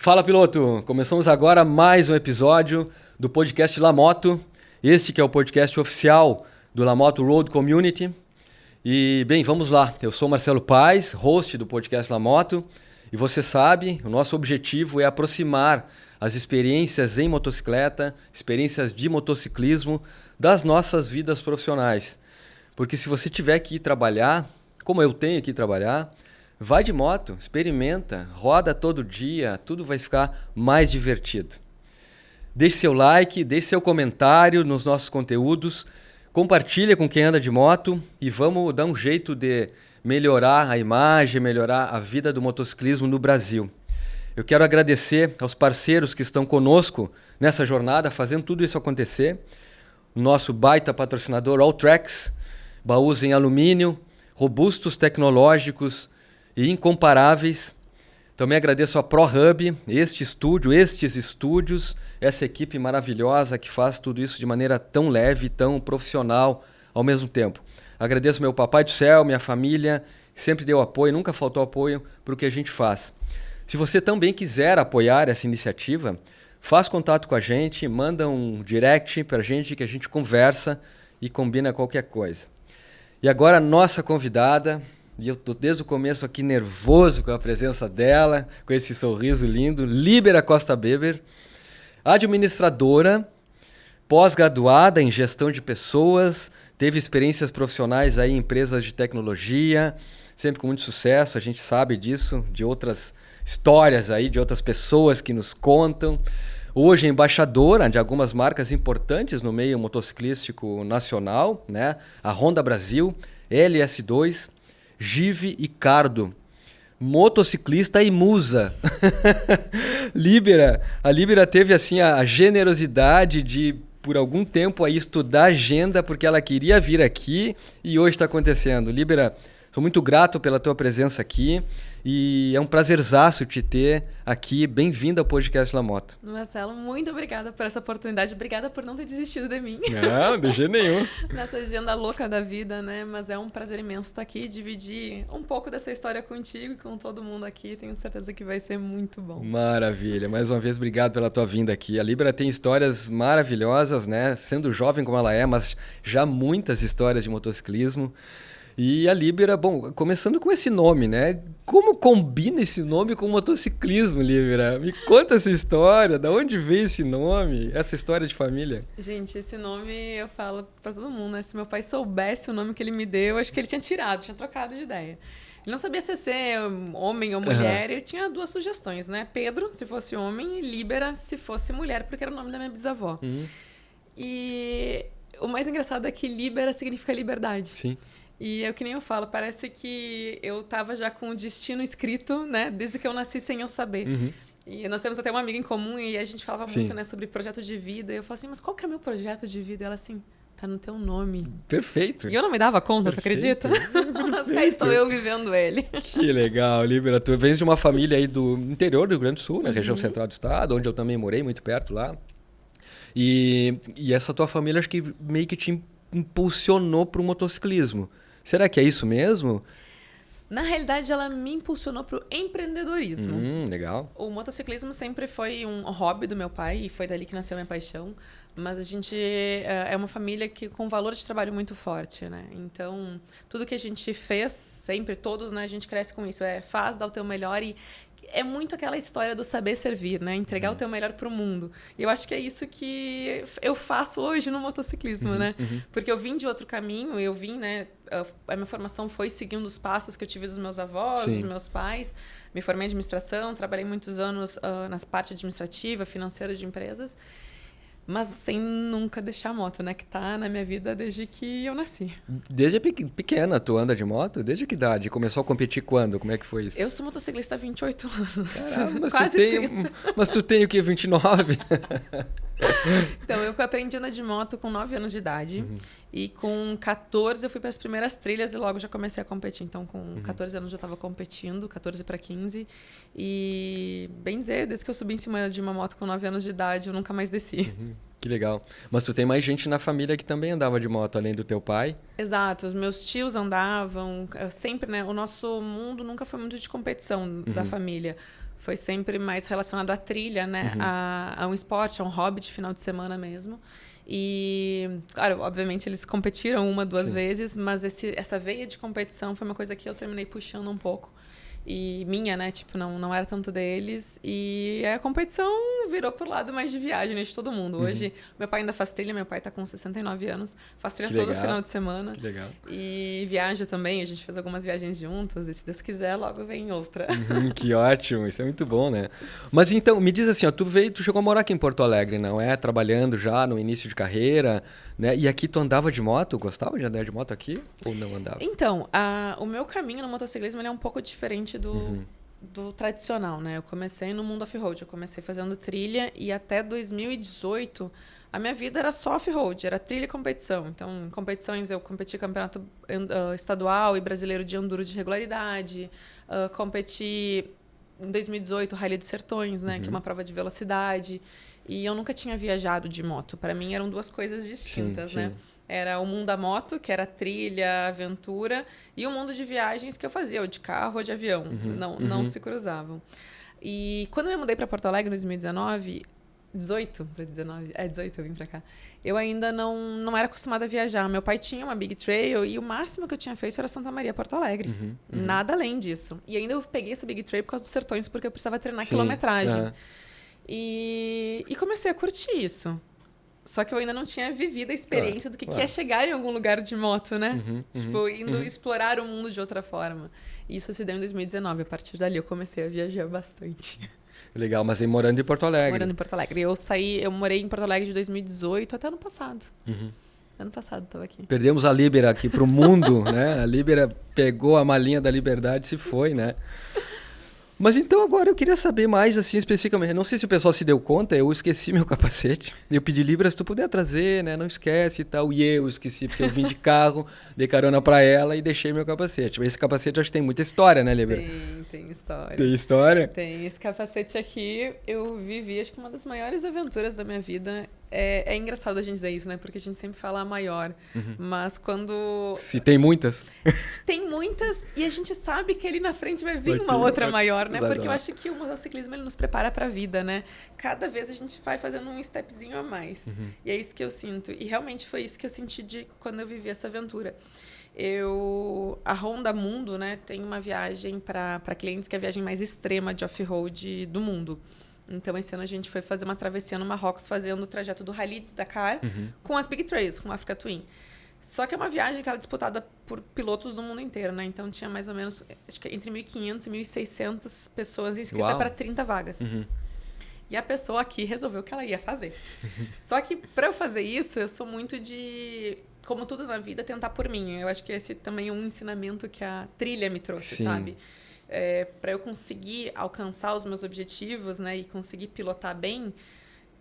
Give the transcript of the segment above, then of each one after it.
Fala, piloto! Começamos agora mais um episódio do podcast Lamoto. Este que é o podcast oficial do Lamoto Road Community. E, bem, vamos lá. Eu sou Marcelo Paes, host do podcast Lamoto. E você sabe, o nosso objetivo é aproximar as experiências em motocicleta, experiências de motociclismo, das nossas vidas profissionais. Porque se você tiver que ir trabalhar, como eu tenho que ir trabalhar, vai de moto, experimenta, roda todo dia, tudo vai ficar mais divertido. Deixe seu like, deixe seu comentário nos nossos conteúdos, compartilha com quem anda de moto e vamos dar um jeito de melhorar a imagem, melhorar a vida do motociclismo no Brasil. Eu quero agradecer aos parceiros que estão conosco nessa jornada, fazendo tudo isso acontecer. O nosso baita patrocinador Alltracks, baús em alumínio, robustos, tecnológicos e incomparáveis. Também agradeço a ProHub, estes estúdios, essa equipe maravilhosa que faz tudo isso de maneira tão leve, tão profissional ao mesmo tempo. Agradeço meu papai do céu, minha família, que sempre deu apoio, nunca faltou apoio para o que a gente faz. Se você também quiser apoiar essa iniciativa, faz contato com a gente, manda um direct para a gente que a gente conversa e combina qualquer coisa. E agora a nossa convidada, e eu estou desde o começo aqui nervoso com a presença dela, com esse sorriso lindo, Líbera Costa Beber, administradora, pós-graduada em gestão de pessoas, teve experiências profissionais aí em empresas de tecnologia, sempre com muito sucesso, a gente sabe disso, de outras histórias aí, de outras pessoas que nos contam. Hoje é embaixadora de algumas marcas importantes no meio motociclístico nacional, né? A Honda Brasil, LS2, Give e Cardo. Motociclista e musa. A Líbera teve assim a generosidade de, por algum tempo, aí, estudar agenda porque ela queria vir aqui e hoje está acontecendo. Líbera, sou muito grato pela tua presença aqui e é um prazerzaço te ter aqui. Bem-vindo ao podcast Lamoto. Marcelo, muito obrigada por essa oportunidade. Obrigada por não ter desistido de mim. Não, de jeito nenhum. Nessa agenda louca da vida, né? Mas é um prazer imenso estar aqui e dividir um pouco dessa história contigo e com todo mundo aqui. Tenho certeza que vai ser muito bom. Maravilha. Mais uma vez, obrigado pela tua vinda aqui. A Líbera tem histórias maravilhosas, né? Sendo jovem como ela é, mas já muitas histórias de motociclismo. E a Líbera, bom, começando com esse nome, né? Como combina esse nome com motociclismo, Líbera? Me conta essa história, da onde veio esse nome, essa história de família? Gente, esse nome eu falo pra todo mundo, né? Se meu pai soubesse o nome que ele me deu, acho que ele tinha trocado de ideia. Ele não sabia se ia ser homem ou mulher, ele tinha duas sugestões, né? Pedro, se fosse homem, e Líbera, se fosse mulher, porque era o nome da minha bisavó. E o mais engraçado é que Líbera significa liberdade. Sim. E é o que nem eu falo, parece que eu tava já com o destino escrito, né? Desde que eu nasci sem eu saber. E nós temos até uma amiga em comum e a gente falava muito, né, sobre projeto de vida. E eu falava assim, mas qual que é o meu projeto de vida? E ela assim, tá no teu nome. Perfeito. E eu não me dava conta, tu acredita? Mas cá estou eu vivendo ele. Que legal, Líbera. Tu vens de uma família aí do interior do Rio Grande do Sul, na região central do estado, onde eu também morei, muito perto lá. E essa tua família acho que meio que te impulsionou para o motociclismo. Será que é isso mesmo? Na realidade, ela me impulsionou para o empreendedorismo. Legal. O motociclismo sempre foi um hobby do meu pai e foi dali que nasceu a minha paixão. Mas a gente é uma família que com valor de trabalho muito forte, né? Então, tudo que a gente fez, sempre, todos, né? A gente cresce com isso. Faz, dá o teu melhor e é muito aquela história do saber servir, né? Entregar o teu melhor pro mundo. E eu acho que é isso que eu faço hoje no motociclismo, né? Porque eu vim de outro caminho, eu vim, né? A minha formação foi seguindo os passos que eu tive dos meus avós, dos meus pais. Me formei em administração, trabalhei muitos anos na parte administrativa, financeira de empresas. Mas sem nunca deixar a moto, né? Que tá na minha vida desde que eu nasci. Desde pequena tu anda de moto? Desde que idade? Começou a competir quando? Como é que foi isso? Eu sou motociclista há 28 anos. Caramba, mas Quase 30. Mas tu tem o quê? 29? Então, eu aprendi a andar de moto com 9 anos de idade. E com 14 eu fui para as primeiras trilhas e logo já comecei a competir. Então, com 14 anos eu já estava competindo, 14 para 15. E, bem dizer, desde que eu subi em cima de uma moto com 9 anos de idade, eu nunca mais desci. Que legal. Mas tu tem mais gente na família que também andava de moto, além do teu pai? Exato. Os meus tios andavam. Sempre, né? O nosso mundo nunca foi muito de competição da família. Foi sempre mais relacionado à trilha, né? A um esporte, a um hobby de final de semana mesmo. E, claro, obviamente eles competiram 1, 2 vezes, mas essa veia de competição foi uma coisa que eu terminei puxando um pouco. E minha, né? Tipo, não era tanto deles. E a competição virou pro lado mais de viagem, né, de todo mundo. Hoje, meu pai ainda faz trilha, meu pai tá com 69 anos, faz trilha todo final de semana. Que legal. E viaja também, a gente fez algumas viagens juntos, e se Deus quiser, logo vem outra. Que ótimo, isso é muito bom, né? Mas então, me diz assim, ó, tu chegou a morar aqui em Porto Alegre, não é? Trabalhando já no início de carreira, né? E aqui tu andava de moto? Gostava de andar de moto aqui ou não andava? Então, o meu caminho no motociclismo ele é um pouco diferente do tradicional, né? Eu comecei no mundo off-road, eu comecei fazendo trilha e até 2018 a minha vida era só off-road, era trilha e competição. Então, em competições eu competi campeonato estadual e brasileiro de enduro de regularidade, competi em 2018 o Rally dos Sertões, né? Que é uma prova de velocidade. E eu nunca tinha viajado de moto. Para mim eram duas coisas distintas, né? Era o mundo da moto, que era trilha, aventura, e o mundo de viagens que eu fazia, ou de carro ou de avião. Não se cruzavam. E quando eu me mudei para Porto Alegre em 2019, 18 eu vim para cá. Eu ainda não era acostumada a viajar. Meu pai tinha uma Big Trail e o máximo que eu tinha feito era Santa Maria, Porto Alegre. Nada além disso. E ainda eu peguei essa Big Trail por causa dos Sertões, porque eu precisava treinar quilometragem. E comecei a curtir isso. Só que eu ainda não tinha vivido a experiência do que é chegar em algum lugar de moto, né? Tipo, indo explorar o mundo de outra forma. E isso se deu em 2019. A partir dali eu comecei a viajar bastante. Legal, mas aí morando em Porto Alegre. Morando em Porto Alegre. Eu morei em Porto Alegre de 2018 até ano passado. Ano passado eu tava aqui. Perdemos a Libera aqui pro mundo, né? A Libera pegou a malinha da liberdade e se foi, né? Mas então agora eu queria saber mais assim especificamente. Não sei se o pessoal se deu conta, eu esqueci meu capacete. Eu pedi Libra, se tu puder trazer, né? Não esquece e tal. E eu esqueci porque eu vim de carro, dei carona pra ela e deixei meu capacete. Mas esse capacete eu acho que tem muita história, né, Libra? Tem história. Tem história? Tem. Esse capacete aqui, eu vivi, acho que uma das maiores aventuras da minha vida. É engraçado a gente dizer isso, né? Porque a gente sempre fala a maior. Mas quando... Se tem muitas? Tem muitas e a gente sabe que ali na frente vai vir uma outra maior, né? Exato. Porque eu acho que o motociclismo ele nos prepara para a vida, né? Cada vez a gente vai fazendo um stepzinho a mais. E é isso que eu sinto. E realmente foi isso que eu senti quando eu vivi essa aventura. A Honda Mundo, né, tem uma viagem para clientes que é a viagem mais extrema de off-road do mundo. Então, esse ano a gente foi fazer uma travessia no Marrocos, fazendo o trajeto do Rally Dakar com as Big Trails, com o Africa Twin. Só que é uma viagem que era disputada por pilotos do mundo inteiro, né? Então, tinha mais ou menos, acho que entre 1.500 e 1.600 pessoas inscritas para 30 vagas. E a pessoa aqui resolveu que ela ia fazer. Só que, para eu fazer isso, eu sou muito de... Como tudo na vida, tentar por mim. Eu acho que esse também é um ensinamento que a trilha me trouxe, sabe? Para eu conseguir alcançar os meus objetivos, né, e conseguir pilotar bem,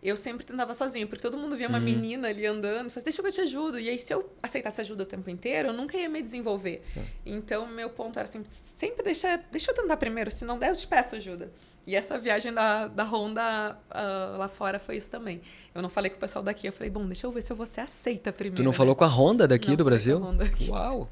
eu sempre tentava sozinha, porque todo mundo via uma menina ali andando e falava, deixa que eu te ajudo. E aí, se eu aceitasse ajuda o tempo inteiro, eu nunca ia me desenvolver. Então, meu ponto era sempre deixa eu tentar primeiro, se não der, eu te peço ajuda. E essa viagem da Honda lá fora foi isso também. Eu não falei com o pessoal daqui, eu falei, bom, deixa eu ver se você aceita primeiro. Tu não falou com a Honda daqui não do Brasil? Com a Honda aqui. Uau!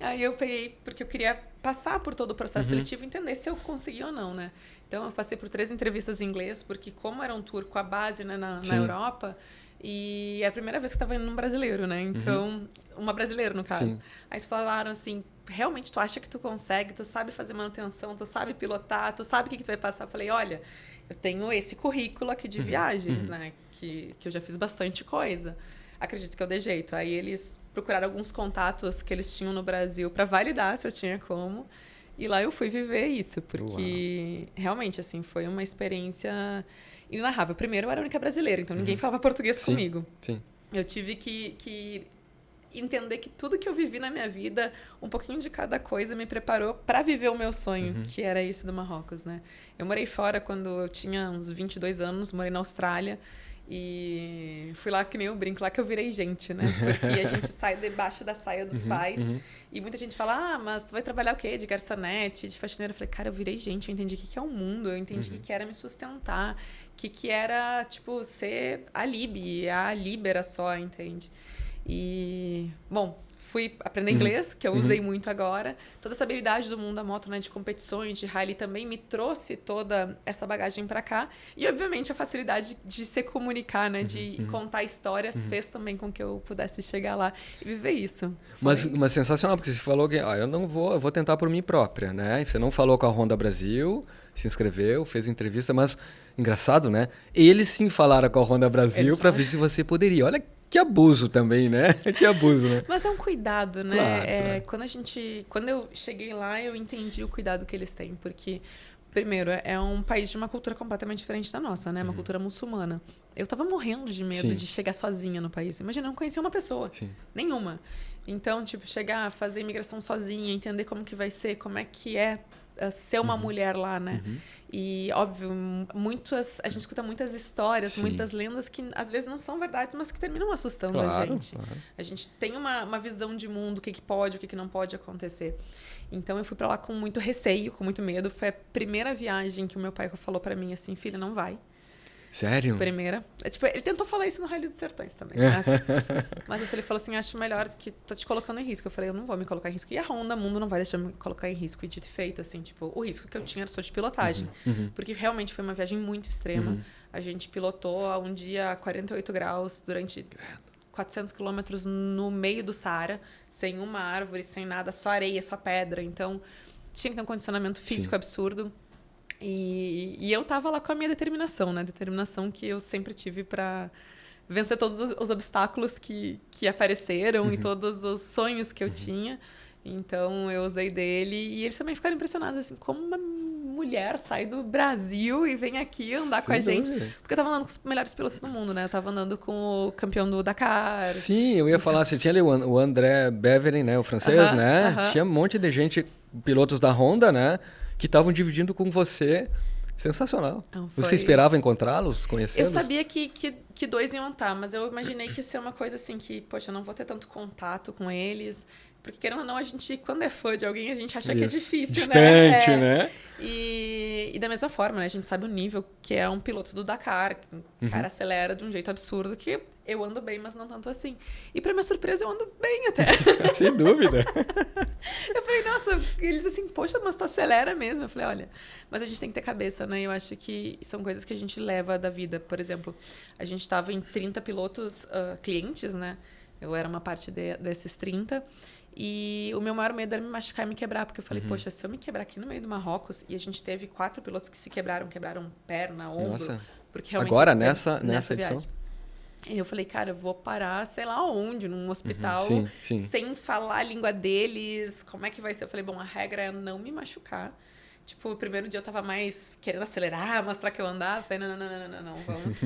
Aí eu peguei, porque eu queria passar por todo o processo seletivo e entender se eu conseguia ou não, né? Então, eu passei por 3 entrevistas em inglês, porque como era um tour com a base, né, na Europa, e é a primeira vez que estava indo num brasileiro, né? Então, uma brasileira, no caso. Aí eles falaram assim, realmente tu acha que tu consegue, tu sabe fazer manutenção, tu sabe pilotar, tu sabe o que tu vai passar? Eu falei, olha, eu tenho esse currículo aqui de viagens, né? Que eu já fiz bastante coisa. Acredito que eu dei jeito. Aí eles procuraram alguns contatos que eles tinham no Brasil para validar se eu tinha como. E lá eu fui viver isso, porque realmente, assim, foi uma experiência inenarrável. Primeiro, eu era a única brasileira, então ninguém falava português comigo. Eu tive que entender que tudo que eu vivi na minha vida, um pouquinho de cada coisa me preparou para viver o meu sonho, que era esse do Marrocos, né? Eu morei fora quando eu tinha uns 22 anos, morei na Austrália. E fui lá que nem eu brinco, lá que eu virei gente, né? Porque a gente sai debaixo da saia dos pais. E muita gente fala, mas tu vai trabalhar o quê? De garçonete, de faxineira? Eu falei, cara, eu virei gente, eu entendi o que é o mundo, eu entendi o que era me sustentar, o que era, tipo, ser a Libera só, entende? E, bom, fui aprender inglês, que eu usei muito agora. Toda essa habilidade do mundo da moto, né, de competições, de rally também me trouxe toda essa bagagem para cá. E, obviamente, a facilidade de se comunicar, né, de contar histórias, fez também com que eu pudesse chegar lá e viver isso. Mas sensacional, porque você falou que eu vou tentar por mim própria, né? Você não falou com a Honda Brasil, se inscreveu, fez entrevista, mas engraçado, né? Eles sim falaram com a Honda Brasil para ver se você poderia. Olha que abuso também, né? Que abuso, né? Mas é um cuidado, né? Claro. Quando eu cheguei lá, eu entendi o cuidado que eles têm, porque primeiro, é um país de uma cultura completamente diferente da nossa, né? Uma cultura muçulmana. Eu tava morrendo de medo de chegar sozinha no país. Imagina, eu não conhecia uma pessoa. Nenhuma. Então, tipo, chegar, fazer imigração sozinha, entender como que vai ser, como é que é ser uma mulher lá, né? E, óbvio, a gente escuta muitas histórias, muitas lendas que às vezes não são verdades, mas que terminam assustando a gente. Claro. A gente tem uma visão de mundo, o que pode, o que não pode acontecer. Então, eu fui pra lá com muito receio, com muito medo. Foi a primeira viagem que o meu pai falou pra mim assim, filha, não vai. Sério? Primeira. Tipo, ele tentou falar isso no Rally dos Sertões também. Mas assim, ele falou assim, acho melhor que tô te colocando em risco. Eu falei, eu não vou me colocar em risco. E a Honda Mundo não vai deixar eu me colocar em risco. E dito e feito, assim, tipo, o risco que eu tinha era só de pilotagem. Porque realmente foi uma viagem muito extrema. A gente pilotou um dia a 48 graus durante 400 quilômetros no meio do Saara, sem uma árvore, sem nada, só areia, só pedra. Então, tinha que ter um condicionamento físico absurdo. E eu tava lá com a minha determinação, né? Determinação que eu sempre tive para vencer todos os obstáculos que apareceram e todos os sonhos que eu tinha. Então, eu usei dele e eles também ficaram impressionados, assim, como uma mulher sai do Brasil e vem aqui andar com a gente. Porque eu tava andando com os melhores pilotos do mundo, né? Eu tava andando com o campeão do Dakar. Sim, eu ia falar, você tinha ali o André Beveren, né? O francês, né? Tinha um monte de gente, pilotos da Honda, né? Que estavam dividindo com você. Sensacional. Você esperava encontrá-los, conhecê-los? Eu sabia que dois iam estar, mas eu imaginei que ia ser uma coisa assim que, poxa, eu não vou ter tanto contato com eles. Porque, querendo ou não, a gente, quando é fã de alguém, a gente acha que é difícil, distante, né? E da mesma forma, né? A gente sabe o nível que é um piloto do Dakar. O cara acelera de um jeito absurdo que eu ando bem, mas não tanto assim. E, pra minha surpresa, eu ando bem até. Sem dúvida. Eu falei, nossa, eles assim, poxa, mas tu acelera mesmo. Eu falei, olha, mas a gente tem que ter cabeça, né? Eu acho que são coisas que a gente leva da vida. Por exemplo, a gente estava em 30 pilotos clientes, né? Eu era uma parte desses 30. E o meu maior medo era me machucar e me quebrar. Porque eu falei, poxa, se eu me quebrar aqui no meio do Marrocos... E a gente teve 4 pilotos que se quebraram perna, ombro. Nossa. Porque realmente agora, nessa edição? viagem. E eu falei, cara, eu vou parar, sei lá onde, num hospital, sem falar a língua deles. Como é que vai ser? Eu falei, bom, a regra é não me machucar. Tipo, o primeiro dia eu tava mais querendo acelerar, mostrar que eu andava. Falei, não,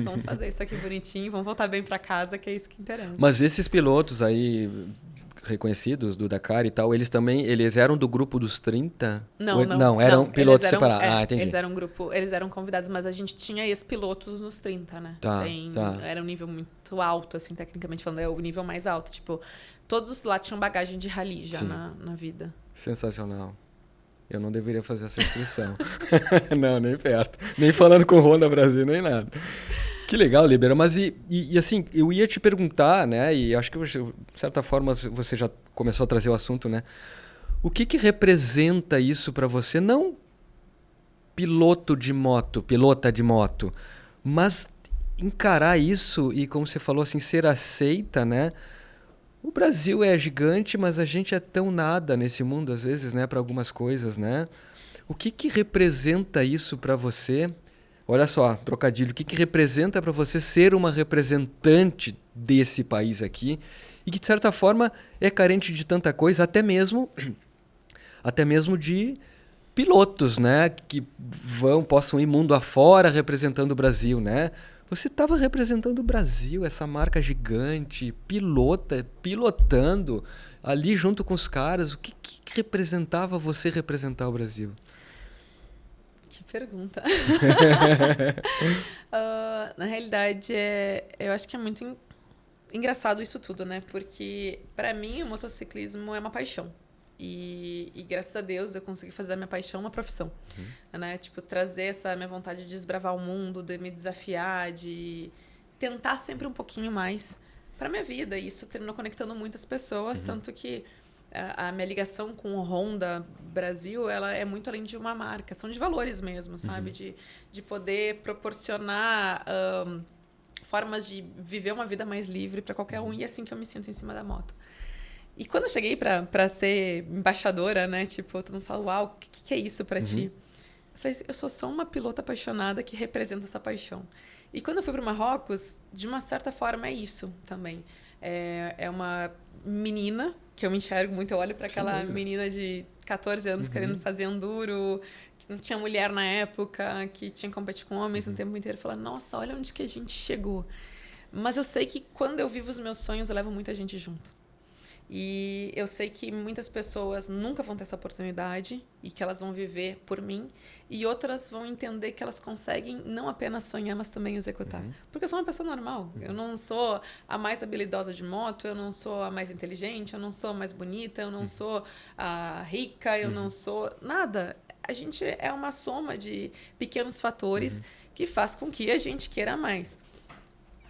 vamos fazer isso aqui bonitinho, vamos voltar bem pra casa, que é isso que interessa. Mas esses pilotos aí reconhecidos do Dakar e tal, eles eram do grupo dos 30? Não, eram pilotos separados. Entendi. Eles eram convidados, mas a gente tinha ex-pilotos nos 30, né? Era um nível muito alto, assim, tecnicamente falando, é o nível mais alto. Tipo, todos lá tinham bagagem de rally já na vida. Sensacional. Eu não deveria fazer essa inscrição. Não, nem perto. Nem falando com Honda Brasil, nem nada. Que legal, Libera. Mas e assim, eu ia te perguntar, né? E acho que, de certa forma, você já começou a trazer o assunto, né? O que representa isso para você? Não pilota de moto, mas encarar isso e, como você falou, assim, ser aceita, né? O Brasil é gigante, mas a gente é tão nada nesse mundo, às vezes, né? Para algumas coisas, né? O que representa isso para você? Olha só, trocadilho, o que representa para você ser uma representante desse país aqui e que, de certa forma, é carente de tanta coisa, até mesmo de pilotos, né? Que possam ir mundo afora representando o Brasil, né? Você estava representando o Brasil, essa marca gigante, pilotando ali junto com os caras. O que representava você representar o Brasil? Que pergunta. Na realidade, eu acho que é muito engraçado isso tudo, né? Porque, para mim, o motociclismo é uma paixão. E graças a Deus eu consegui fazer da minha paixão uma profissão, né? Tipo, trazer essa minha vontade de desbravar o mundo, de me desafiar, de tentar sempre um pouquinho mais. para minha vida. E isso terminou conectando muitas pessoas, tanto que a minha ligação com o Honda Brasil, ela é muito além de uma marca, são de valores mesmo, sabe? De poder proporcionar formas de viver uma vida mais livre para qualquer um, e é assim que eu me sinto em cima da moto. E quando eu cheguei para ser embaixadora, né? Tipo, todo mundo fala, uau, o que é isso para ti? Eu falei, eu sou só uma pilota apaixonada que representa essa paixão. E quando eu fui para o Marrocos, de uma certa forma é isso também. É uma menina que eu me enxergo muito, eu olho para aquela menina de 14 anos querendo fazer enduro, que não tinha mulher na época, que tinha que competir com homens o tempo inteiro, e falar, nossa, olha onde que a gente chegou. Mas eu sei que quando eu vivo os meus sonhos, eu levo muita gente junto. E eu sei que muitas pessoas nunca vão ter essa oportunidade e que elas vão viver por mim, e outras vão entender que elas conseguem não apenas sonhar, mas também executar. Porque eu sou uma pessoa normal. Eu não sou a mais habilidosa de moto, eu não sou a mais inteligente, eu não sou a mais bonita, eu não sou a rica, eu não sou nada. A gente é uma soma de pequenos fatores que faz com que a gente queira mais.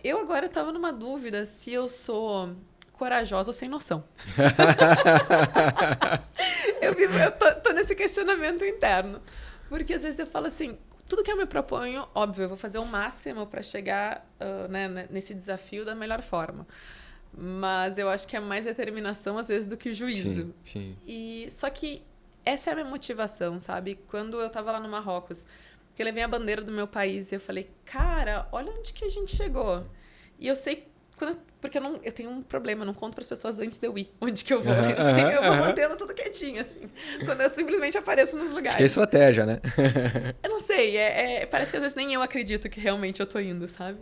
Eu agora estava numa dúvida se eu sou corajosa ou sem noção. eu tô nesse questionamento interno. Porque às vezes eu falo assim, tudo que eu me proponho, óbvio, eu vou fazer o máximo para chegar nesse desafio da melhor forma. Mas eu acho que é mais determinação às vezes do que juízo. Sim. E só que essa é a minha motivação, sabe? Quando eu tava lá no Marrocos, que eu levei a bandeira do meu país, eu falei, cara, olha onde que a gente chegou. E eu sei porque eu tenho um problema, eu não conto para as pessoas antes de eu ir, onde que eu vou. Eu vou mantendo tudo quietinho, assim. Quando eu simplesmente apareço nos lugares. Acho que é estratégia, né? Eu não sei, parece que às vezes nem eu acredito que realmente eu tô indo, sabe?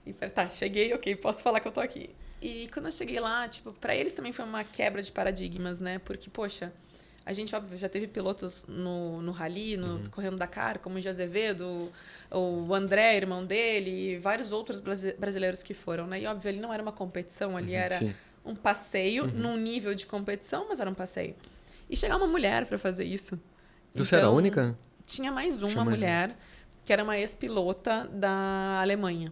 E falei, tá, cheguei, ok, posso falar que eu tô aqui. E quando eu cheguei lá, tipo, para eles também foi uma quebra de paradigmas, né? Porque, poxa, a gente, óbvio, já teve pilotos no Rally, correndo Dakar, como o de Azevedo, o André, irmão dele, e vários outros brasileiros que foram, né? E, óbvio, ali não era uma competição, ali era um passeio num nível de competição, mas era um passeio. E chegar uma mulher para fazer isso. Você era a única? Tinha mais uma mulher, que era uma ex-pilota da Alemanha.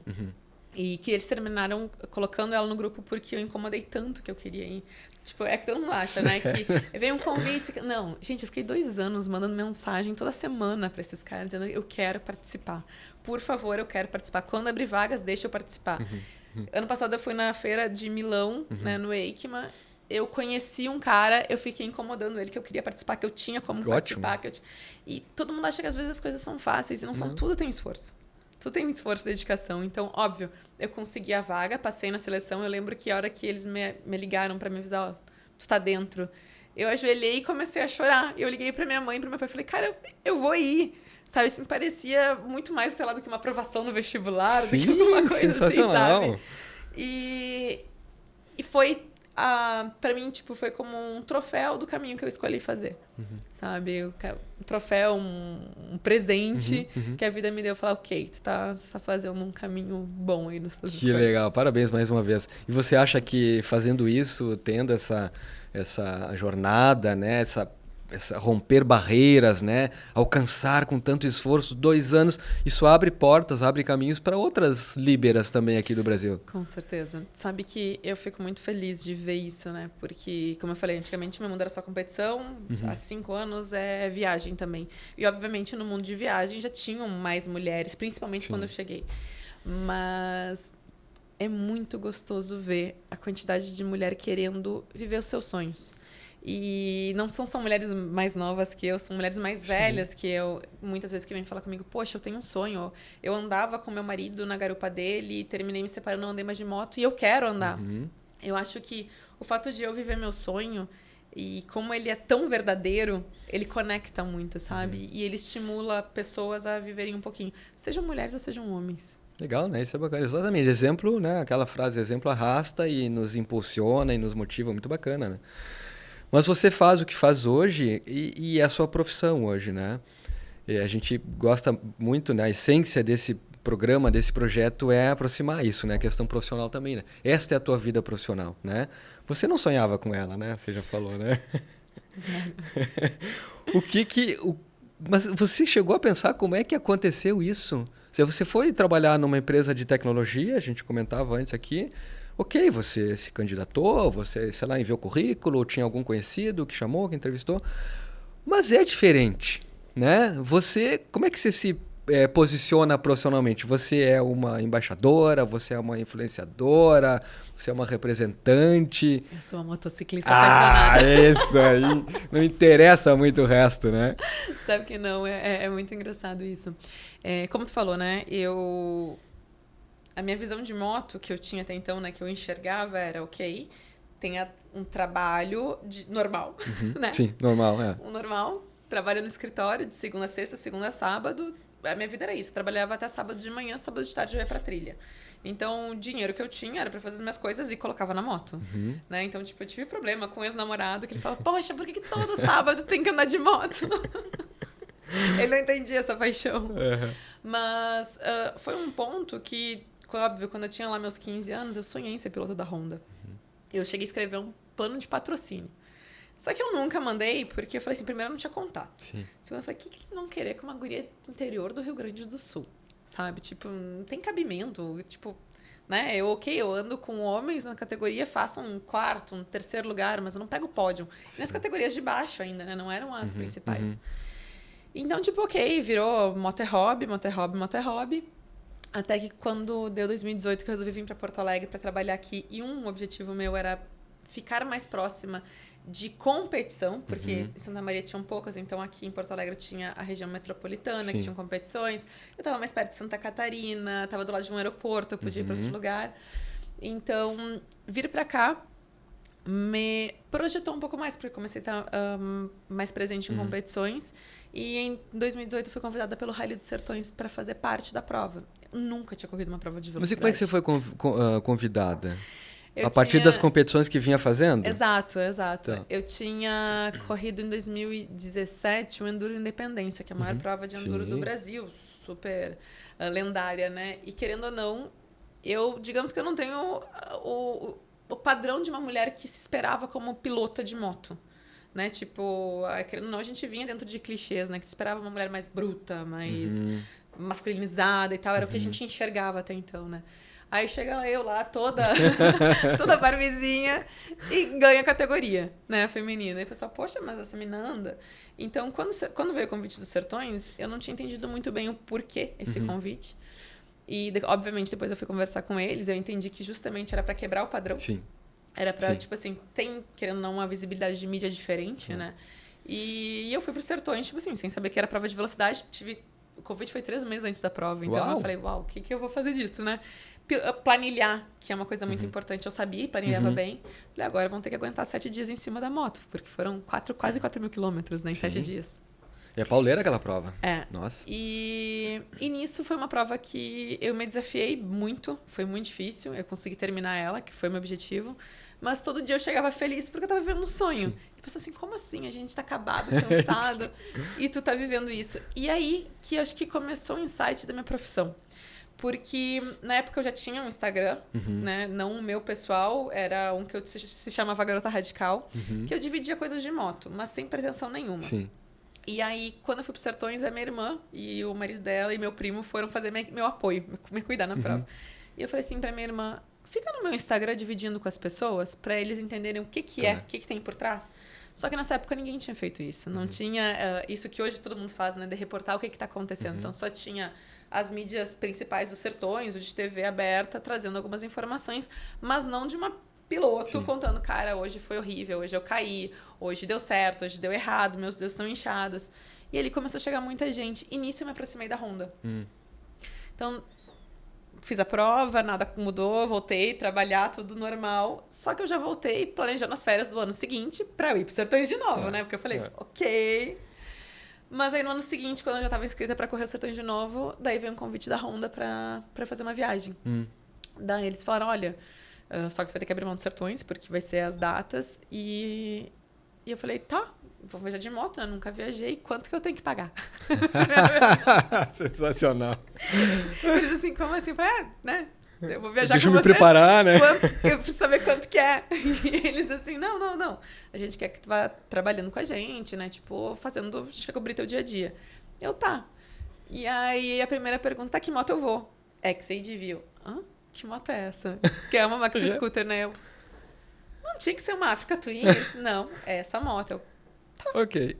E que eles terminaram colocando ela no grupo porque eu incomodei tanto que eu queria ir. Tipo, é que todo mundo acha, né? Que veio um convite. Não, gente, eu fiquei 2 anos mandando mensagem toda semana para esses caras, dizendo eu quero participar. Por favor, eu quero participar. Quando abrir vagas, deixa eu participar. Ano passado eu fui na feira de Milão, né, no EICMA. Eu conheci um cara, eu fiquei incomodando ele, que eu queria participar, que eu tinha como participar. E todo mundo acha que às vezes as coisas são fáceis, e não são. Tudo tem esforço. Tudo tem esforço e dedicação. Então, óbvio, eu consegui a vaga, passei na seleção. Eu lembro que a hora que eles me ligaram para me avisar, ó, tu tá dentro. Eu ajoelhei e comecei a chorar. Eu liguei para minha mãe e para meu pai e falei, cara, eu vou ir. Sabe, isso me parecia muito mais, sei lá, do que uma aprovação no vestibular, do que alguma coisa assim, sabe? E foi, pra mim, tipo, foi como um troféu do caminho que eu escolhi fazer, sabe? Um troféu, um presente que a vida me deu. Falar, ok, tu tá fazendo um caminho bom aí nos teus escolhas. Que legal, parabéns mais uma vez. E você acha que fazendo isso, tendo essa jornada, né, essa romper barreiras, né, alcançar com tanto esforço, 2 anos, isso abre portas, abre caminhos para outras líberas também aqui do Brasil? Com certeza. Sabe que eu fico muito feliz de ver isso, né? Porque, como eu falei, antigamente meu mundo era só competição, há 5 anos é viagem também. E, obviamente, no mundo de viagem já tinham mais mulheres, principalmente quando eu cheguei. Mas é muito gostoso ver a quantidade de mulher querendo viver os seus sonhos. E não são só mulheres mais novas que eu, são mulheres mais velhas que eu. Muitas vezes que vêm falar comigo, poxa, eu tenho um sonho. Eu andava com meu marido na garupa dele, terminei me separando, não andei mais de moto e eu quero andar. Eu acho que o fato de eu viver meu sonho e como ele é tão verdadeiro, ele conecta muito, sabe? E ele estimula pessoas a viverem um pouquinho. Sejam mulheres ou sejam homens. Legal, né? Isso é bacana. Exatamente. Exemplo, né? Aquela frase, exemplo arrasta e nos impulsiona e nos motiva. Muito bacana, né? Mas você faz o que faz hoje e é a sua profissão hoje, né? E a gente gosta muito, né? A essência desse programa, desse projeto é aproximar isso, né? A questão profissional também, né? Esta é a tua vida profissional, né? Você não sonhava com ela, né? Você já falou, né? Zero. Mas você chegou a pensar como é que aconteceu isso? Você foi trabalhar numa empresa de tecnologia, a gente comentava antes aqui, Ok, você se candidatou, você, sei lá, enviou currículo, tinha algum conhecido que chamou, que entrevistou, mas é diferente, né? Você, como é que você se posiciona profissionalmente? Você é uma embaixadora, você é uma influenciadora, você é uma representante? Eu sou uma motociclista Ah, apaixonada. isso aí. Não interessa muito o resto, né? Sabe que não, é muito engraçado isso. Como tu falou, né? A minha visão de moto que eu tinha até então, né? Que eu enxergava era, ok, tenha um trabalho normal, né? Sim, normal, é. Um normal, trabalho no escritório de segunda a sexta, segunda a sábado. A minha vida era isso. Eu trabalhava até sábado de manhã, sábado de tarde eu ia pra trilha. Então, o dinheiro que eu tinha era pra fazer as minhas coisas e colocava na moto. Né? Então, tipo, eu tive problema com um ex-namorado que ele fala, poxa, por que todo sábado tem que andar de moto? Ele não entendia essa paixão. Mas foi um ponto que, óbvio, quando eu tinha lá meus 15 anos, eu sonhei em ser piloto da Honda. Eu cheguei a escrever um plano de patrocínio. Só que eu nunca mandei, porque eu falei assim, primeiro eu não tinha contato. Sim. Segundo, eu falei, o que eles vão querer com uma guria do interior do Rio Grande do Sul? Sabe? Tipo, não tem cabimento. Tipo, né? Eu ando com homens na categoria, faço um quarto, um terceiro lugar, mas eu não pego pódio. E nas categorias de baixo ainda, né? Não eram as principais. Então, tipo, ok, virou moto é hobby, moto é hobby, moto é hobby. Até que quando deu 2018 que eu resolvi vir para Porto Alegre para trabalhar aqui, e um objetivo meu era ficar mais próxima de competição, porque em Santa Maria tinham poucas, então aqui em Porto Alegre tinha a região metropolitana, Sim. que tinham competições. Eu estava mais perto de Santa Catarina, estava do lado de um aeroporto, eu podia ir para outro lugar. Então, vir para cá me projetou um pouco mais, porque comecei a estar mais presente em competições. E em 2018 eu fui convidada pelo Rally dos Sertões para fazer parte da prova. Eu nunca tinha corrido uma prova de velocidade. Mas e como é que você foi convidada? Eu A partir tinha... das competições que vinha fazendo? Exato. Tá. Eu tinha corrido em 2017 o Enduro Independência, que é a maior prova de enduro do Brasil, super lendária, né? E querendo ou não, digamos que eu não tenho o padrão de uma mulher que se esperava como pilota de moto. Né? Tipo, querendo ou não, a gente vinha dentro de clichês, né? Que se esperava uma mulher mais bruta, mais masculinizada e tal. Era o que a gente enxergava até então, né? Aí chega eu lá, toda barbezinha, e ganha a categoria, né, feminina. E o pessoal, poxa, mas essa menina anda. Então, quando veio o convite dos Sertões, eu não tinha entendido muito bem o porquê esse convite. E, obviamente, depois eu fui conversar com eles, eu entendi que justamente era para quebrar o padrão. Sim. Era pra, tipo assim, querendo ou não, uma visibilidade de mídia diferente, né? E eu fui pros Sertões, tipo assim, sem saber que era prova de velocidade. O convite foi 3 meses antes da prova. Então eu falei, uau, o que eu vou fazer disso, né? Planilhar, que é uma coisa muito importante. Eu sabia, planilhava bem. Falei, agora vão ter que aguentar 7 dias em cima da moto, porque foram quase 4 mil quilômetros, né, em 7 dias. E é pauleira aquela prova. Nossa. E nisso foi uma prova que eu me desafiei muito, foi muito difícil. Eu consegui terminar ela, que foi o meu objetivo. Mas todo dia eu chegava feliz porque eu tava vivendo um sonho. Sim. E a pessoa assim, como assim? A gente tá acabado, cansado, e tu tá vivendo isso. E aí que acho que começou o insight da minha profissão. Porque na época eu já tinha um Instagram, né? Não o meu pessoal, era um que se chamava Garota Radical, que eu dividia coisas de moto, mas sem pretensão nenhuma. Sim. E aí, quando eu fui pro Sertões, a minha irmã e o marido dela e meu primo foram fazer meu apoio, me cuidar na prova. E eu falei assim pra minha irmã, fica no meu Instagram dividindo com as pessoas pra eles entenderem o que é, o que tem por trás. Só que nessa época ninguém tinha feito isso. Não tinha isso que hoje todo mundo faz, né? De reportar o que tá acontecendo. Então, só tinha as mídias principais dos Sertões, o de TV aberta, trazendo algumas informações, mas não de uma piloto contando, cara, hoje foi horrível, hoje eu caí, hoje deu certo, hoje deu errado, meus dedos estão inchados. E ali começou a chegar muita gente. E nisso eu me aproximei da Honda. Então, fiz a prova, nada mudou, voltei a trabalhar, tudo normal. Só que eu já voltei planejando as férias do ano seguinte pra eu ir pro Sertões de novo, né? Porque eu falei, ok. Mas aí no ano seguinte, quando eu já estava inscrita para correr o Sertões de novo, daí veio um convite da Honda para fazer uma viagem. Daí eles falaram, olha, só que você vai ter que abrir mão dos Sertões, porque vai ser as datas. E eu falei, tá, vou viajar de moto, né? Nunca viajei. Quanto que eu tenho que pagar? Sensacional. Eles assim, como assim? Eu falei, né? Eu vou viajar Deixa com eu me vocês. preparar, né? Eu preciso saber quanto que é. E eles assim, não. A gente quer que tu vá trabalhando com a gente, né? Tipo, a gente quer cobrir teu dia a dia. Eu, tá. E aí a primeira pergunta, tá, que moto eu vou? XADV. Hã? que moto é essa? Que é uma maxi scooter, né? Eu, não tinha que ser uma Africa Twin? Não, é essa moto. Eu, Ok.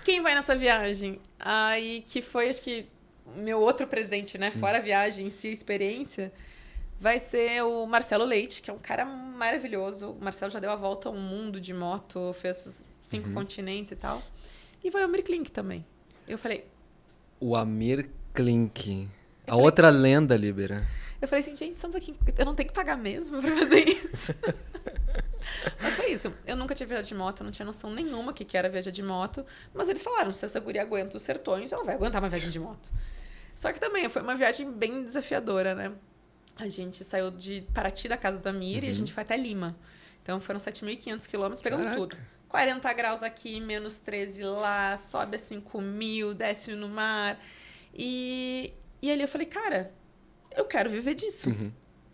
quem vai nessa viagem? Aí que foi, acho que, meu outro presente, né? Fora a viagem em si, a experiência, vai ser o Marcelo Leite, que é um cara maravilhoso. O Marcelo já deu a volta ao mundo de moto, fez 5 continentes e tal. E vai o Amir Klink também. Eu falei... O Amir Klink. A outra lenda, Libera. Eu falei assim, gente, só um pouquinho, eu não tenho que pagar mesmo pra fazer isso. Mas foi isso. Eu nunca tinha viajado de moto, eu não tinha noção nenhuma que era viajar de moto. Mas eles falaram, se essa guria aguenta os sertões, ela vai aguentar uma viagem de moto. Só que também foi uma viagem bem desafiadora, né? A gente saiu de Paraty, da casa do Amir, e a gente foi até Lima. Então foram 7.500 quilômetros, pegando tudo. 40 graus aqui, menos 13 lá, sobe a 5.000, desce no mar. E ali eu falei, cara, eu quero viver disso.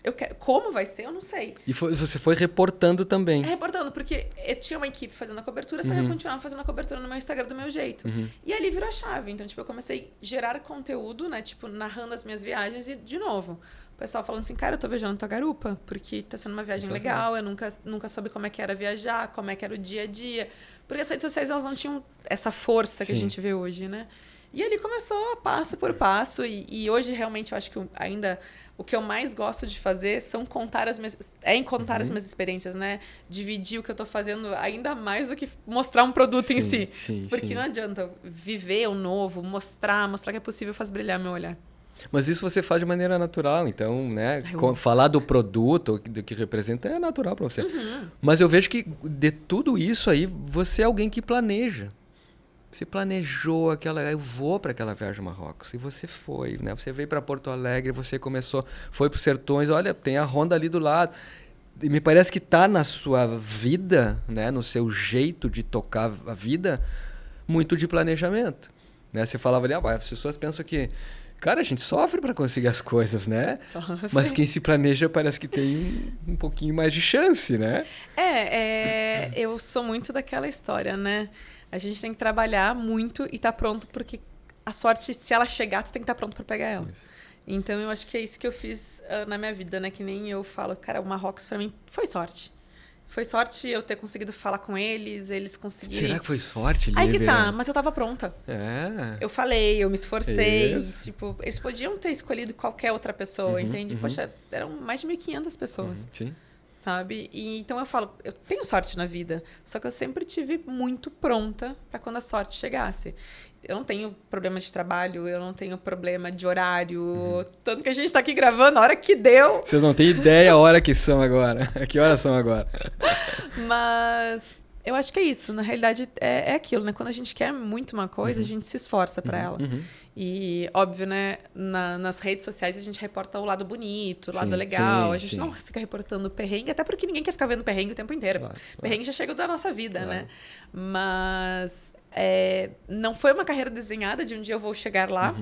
Eu quero, como vai ser, eu não sei. E você foi reportando também. Reportando, porque eu tinha uma equipe fazendo a cobertura, só que eu continuava fazendo a cobertura no meu Instagram do meu jeito. E ali virou a chave. Então, tipo, eu comecei a gerar conteúdo, né? Tipo, narrando as minhas viagens e, de novo, o pessoal falando assim, cara, eu tô viajando tua garupa, porque tá sendo uma viagem legal, eu nunca soube como é que era viajar, como é que era o dia a dia. Porque as redes sociais, elas não tinham essa força que a gente vê hoje, né? E ali começou passo por passo, e hoje realmente eu acho que ainda o que eu mais gosto de fazer são contar as minhas experiências, né? Dividir o que eu tô fazendo ainda mais do que mostrar um produto em si. Porque não adianta viver o novo, mostrar que é possível faz brilhar meu olhar. Mas isso você faz de maneira natural, então, né? Falar do produto, do que representa, é natural para você. Mas eu vejo que de tudo isso aí, você é alguém que planeja. Você planejou eu vou para aquela viagem ao Marrocos. E você foi, né? Você veio para Porto Alegre, você foi para os Sertões, olha, tem a Honda ali do lado. E me parece que está na sua vida, né? No seu jeito de tocar a vida, muito de planejamento. Né? Você falava ali, as pessoas pensam que, cara, a gente sofre para conseguir as coisas, né? Mas quem se planeja parece que tem um pouquinho mais de chance, né? Eu sou muito daquela história, né? A gente tem que trabalhar muito e estar pronto, porque a sorte, se ela chegar, tu tem que estar pronto para pegar ela. Isso. Então, eu acho que é isso que eu fiz na minha vida, né? Que nem eu falo, cara, o Marrocos para mim foi sorte. Foi sorte eu ter conseguido falar com eles conseguirem... Será que foi sorte, Lívia? Aí que tá, mas eu tava pronta. Eu falei, eu me esforcei. Tipo, eles podiam ter escolhido qualquer outra pessoa, entende? Poxa, eram mais de 1.500 pessoas. Sim. Sabe? E então eu falo, eu tenho sorte na vida, só que eu sempre tive muito pronta para quando a sorte chegasse. Eu não tenho problema de trabalho, eu não tenho problema de horário, tanto que a gente tá aqui gravando a hora que deu. Vocês não têm ideia a hora que são agora. Que horas são agora? Mas eu acho que é isso, na realidade é aquilo, né? Quando a gente quer muito uma coisa, a gente se esforça para ela. E, óbvio, né, nas redes sociais a gente reporta o lado bonito, o lado legal. A gente não fica reportando perrengue, até porque ninguém quer ficar vendo perrengue o tempo inteiro. Claro. Perrengue já chega da nossa vida, né? Mas não foi uma carreira desenhada de um dia eu vou chegar lá.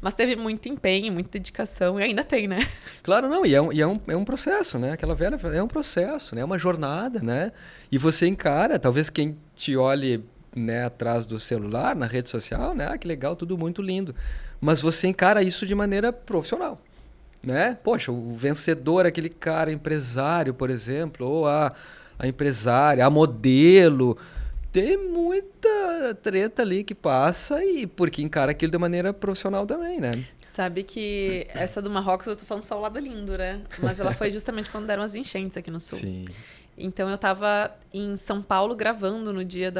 Mas teve muito empenho, muita dedicação, e ainda tem, né? Claro, não, e é um processo, né? Aquela velha é um processo, né? É uma jornada, né? E você encara, talvez quem te olhe, né, atrás do celular, na rede social, né? Ah, que legal, tudo muito lindo. Mas você encara isso de maneira profissional, né? Poxa, o vencedor, aquele cara empresário, por exemplo, ou a empresária, a modelo... Tem muita treta ali que passa e porque encara aquilo de maneira profissional também, né? Sabe que essa do Marrocos, eu tô falando só o lado lindo, né? Mas ela foi justamente quando deram as enchentes aqui no sul. Sim. Então eu tava em São Paulo gravando no dia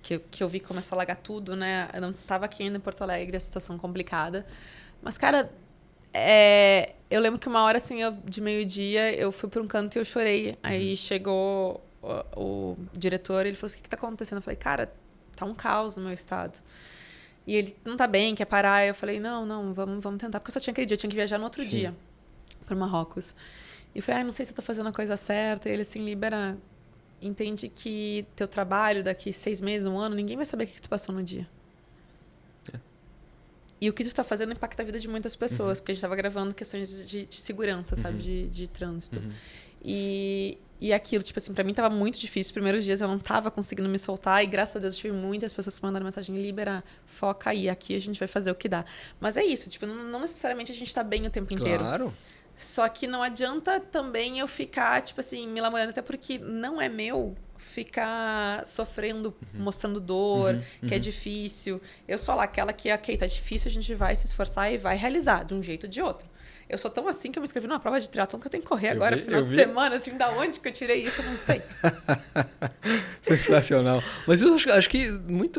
que eu vi que começou a alagar tudo, né? Eu não tava aqui ainda em Porto Alegre, a situação complicada. Mas, cara, eu lembro que uma hora, assim, de meio-dia, eu fui pra um canto e eu chorei. Aí chegou... O diretor, ele falou assim, o que tá acontecendo? Eu falei, cara, tá um caos no meu estado. E ele, não tá bem, quer parar? Eu falei, não, vamos tentar. Porque eu só tinha aquele dia, eu tinha que viajar no outro dia pro Marrocos. E eu falei, não sei se eu tô fazendo a coisa certa. E ele assim, Libera, entende que teu trabalho daqui 6 meses, 1 ano, ninguém vai saber o que tu passou no dia. E o que tu tá fazendo impacta a vida de muitas pessoas, porque a gente tava gravando questões de segurança, sabe? De trânsito. E aquilo, tipo assim, pra mim tava muito difícil. Os primeiros dias eu não tava conseguindo me soltar. E graças a Deus eu tive muitas pessoas que mandaram mensagem: Libera, foca aí, aqui a gente vai fazer o que dá. Mas é isso, tipo, não necessariamente a gente tá bem o tempo inteiro. Claro. Só que não adianta também eu ficar, tipo assim, me lamoyando, até porque não é meu ficar sofrendo, mostrando dor, que é difícil. Eu sou lá aquela que, ok, tá difícil, a gente vai se esforçar e vai realizar, de um jeito ou de outro. Eu sou tão assim que eu me inscrevi numa prova de triatlon que eu tenho que correr agora, final de semana, assim, da onde que eu tirei isso, eu não sei. Sensacional. Mas eu acho que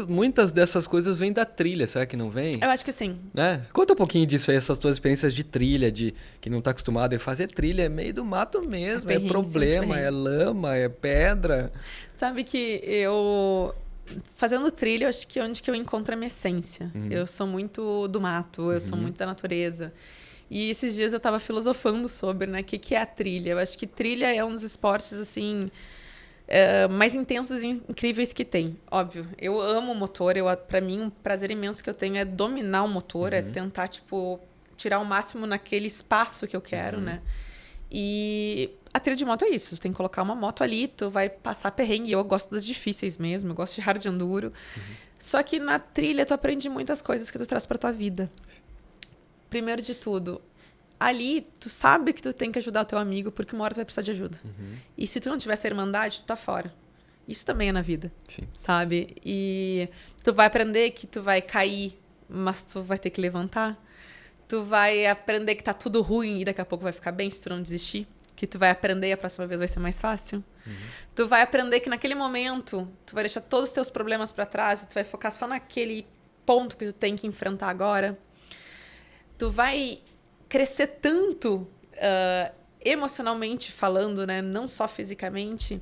muitas dessas coisas vêm da trilha, será que não vem? Eu acho que sim. Né? Conta um pouquinho disso aí, essas tuas experiências de trilha, de que não tá acostumado a fazer trilha, é meio do mato mesmo, é problema, é lama, é pedra. Sabe que eu... Fazendo trilha, eu acho que é onde que eu encontro a minha essência. Eu sou muito do mato, eu sou muito da natureza. E esses dias eu tava filosofando sobre, né, o que é a trilha. Eu acho que trilha é um dos esportes, assim, mais intensos e incríveis que tem. Óbvio, eu amo o motor. Pra mim, um prazer imenso que eu tenho é dominar o motor, é tentar, tipo, tirar o máximo naquele espaço que eu quero, né? E a trilha de moto é isso. Tu tem que colocar uma moto ali, tu vai passar perrengue. Eu gosto das difíceis mesmo, eu gosto de hard enduro. Só que na trilha tu aprende muitas coisas que tu traz pra tua vida. Primeiro de tudo, ali tu sabe que tu tem que ajudar o teu amigo porque uma hora tu vai precisar de ajuda. E se tu não tiver essa irmandade, tu tá fora. Isso também é na vida, sabe? E tu vai aprender que tu vai cair, mas tu vai ter que levantar. Tu vai aprender que tá tudo ruim e daqui a pouco vai ficar bem se tu não desistir. Que tu vai aprender e a próxima vez vai ser mais fácil. Tu vai aprender que naquele momento tu vai deixar todos os teus problemas pra trás e tu vai focar só naquele ponto que tu tem que enfrentar agora. Tu vai crescer tanto emocionalmente falando, né? Não só fisicamente.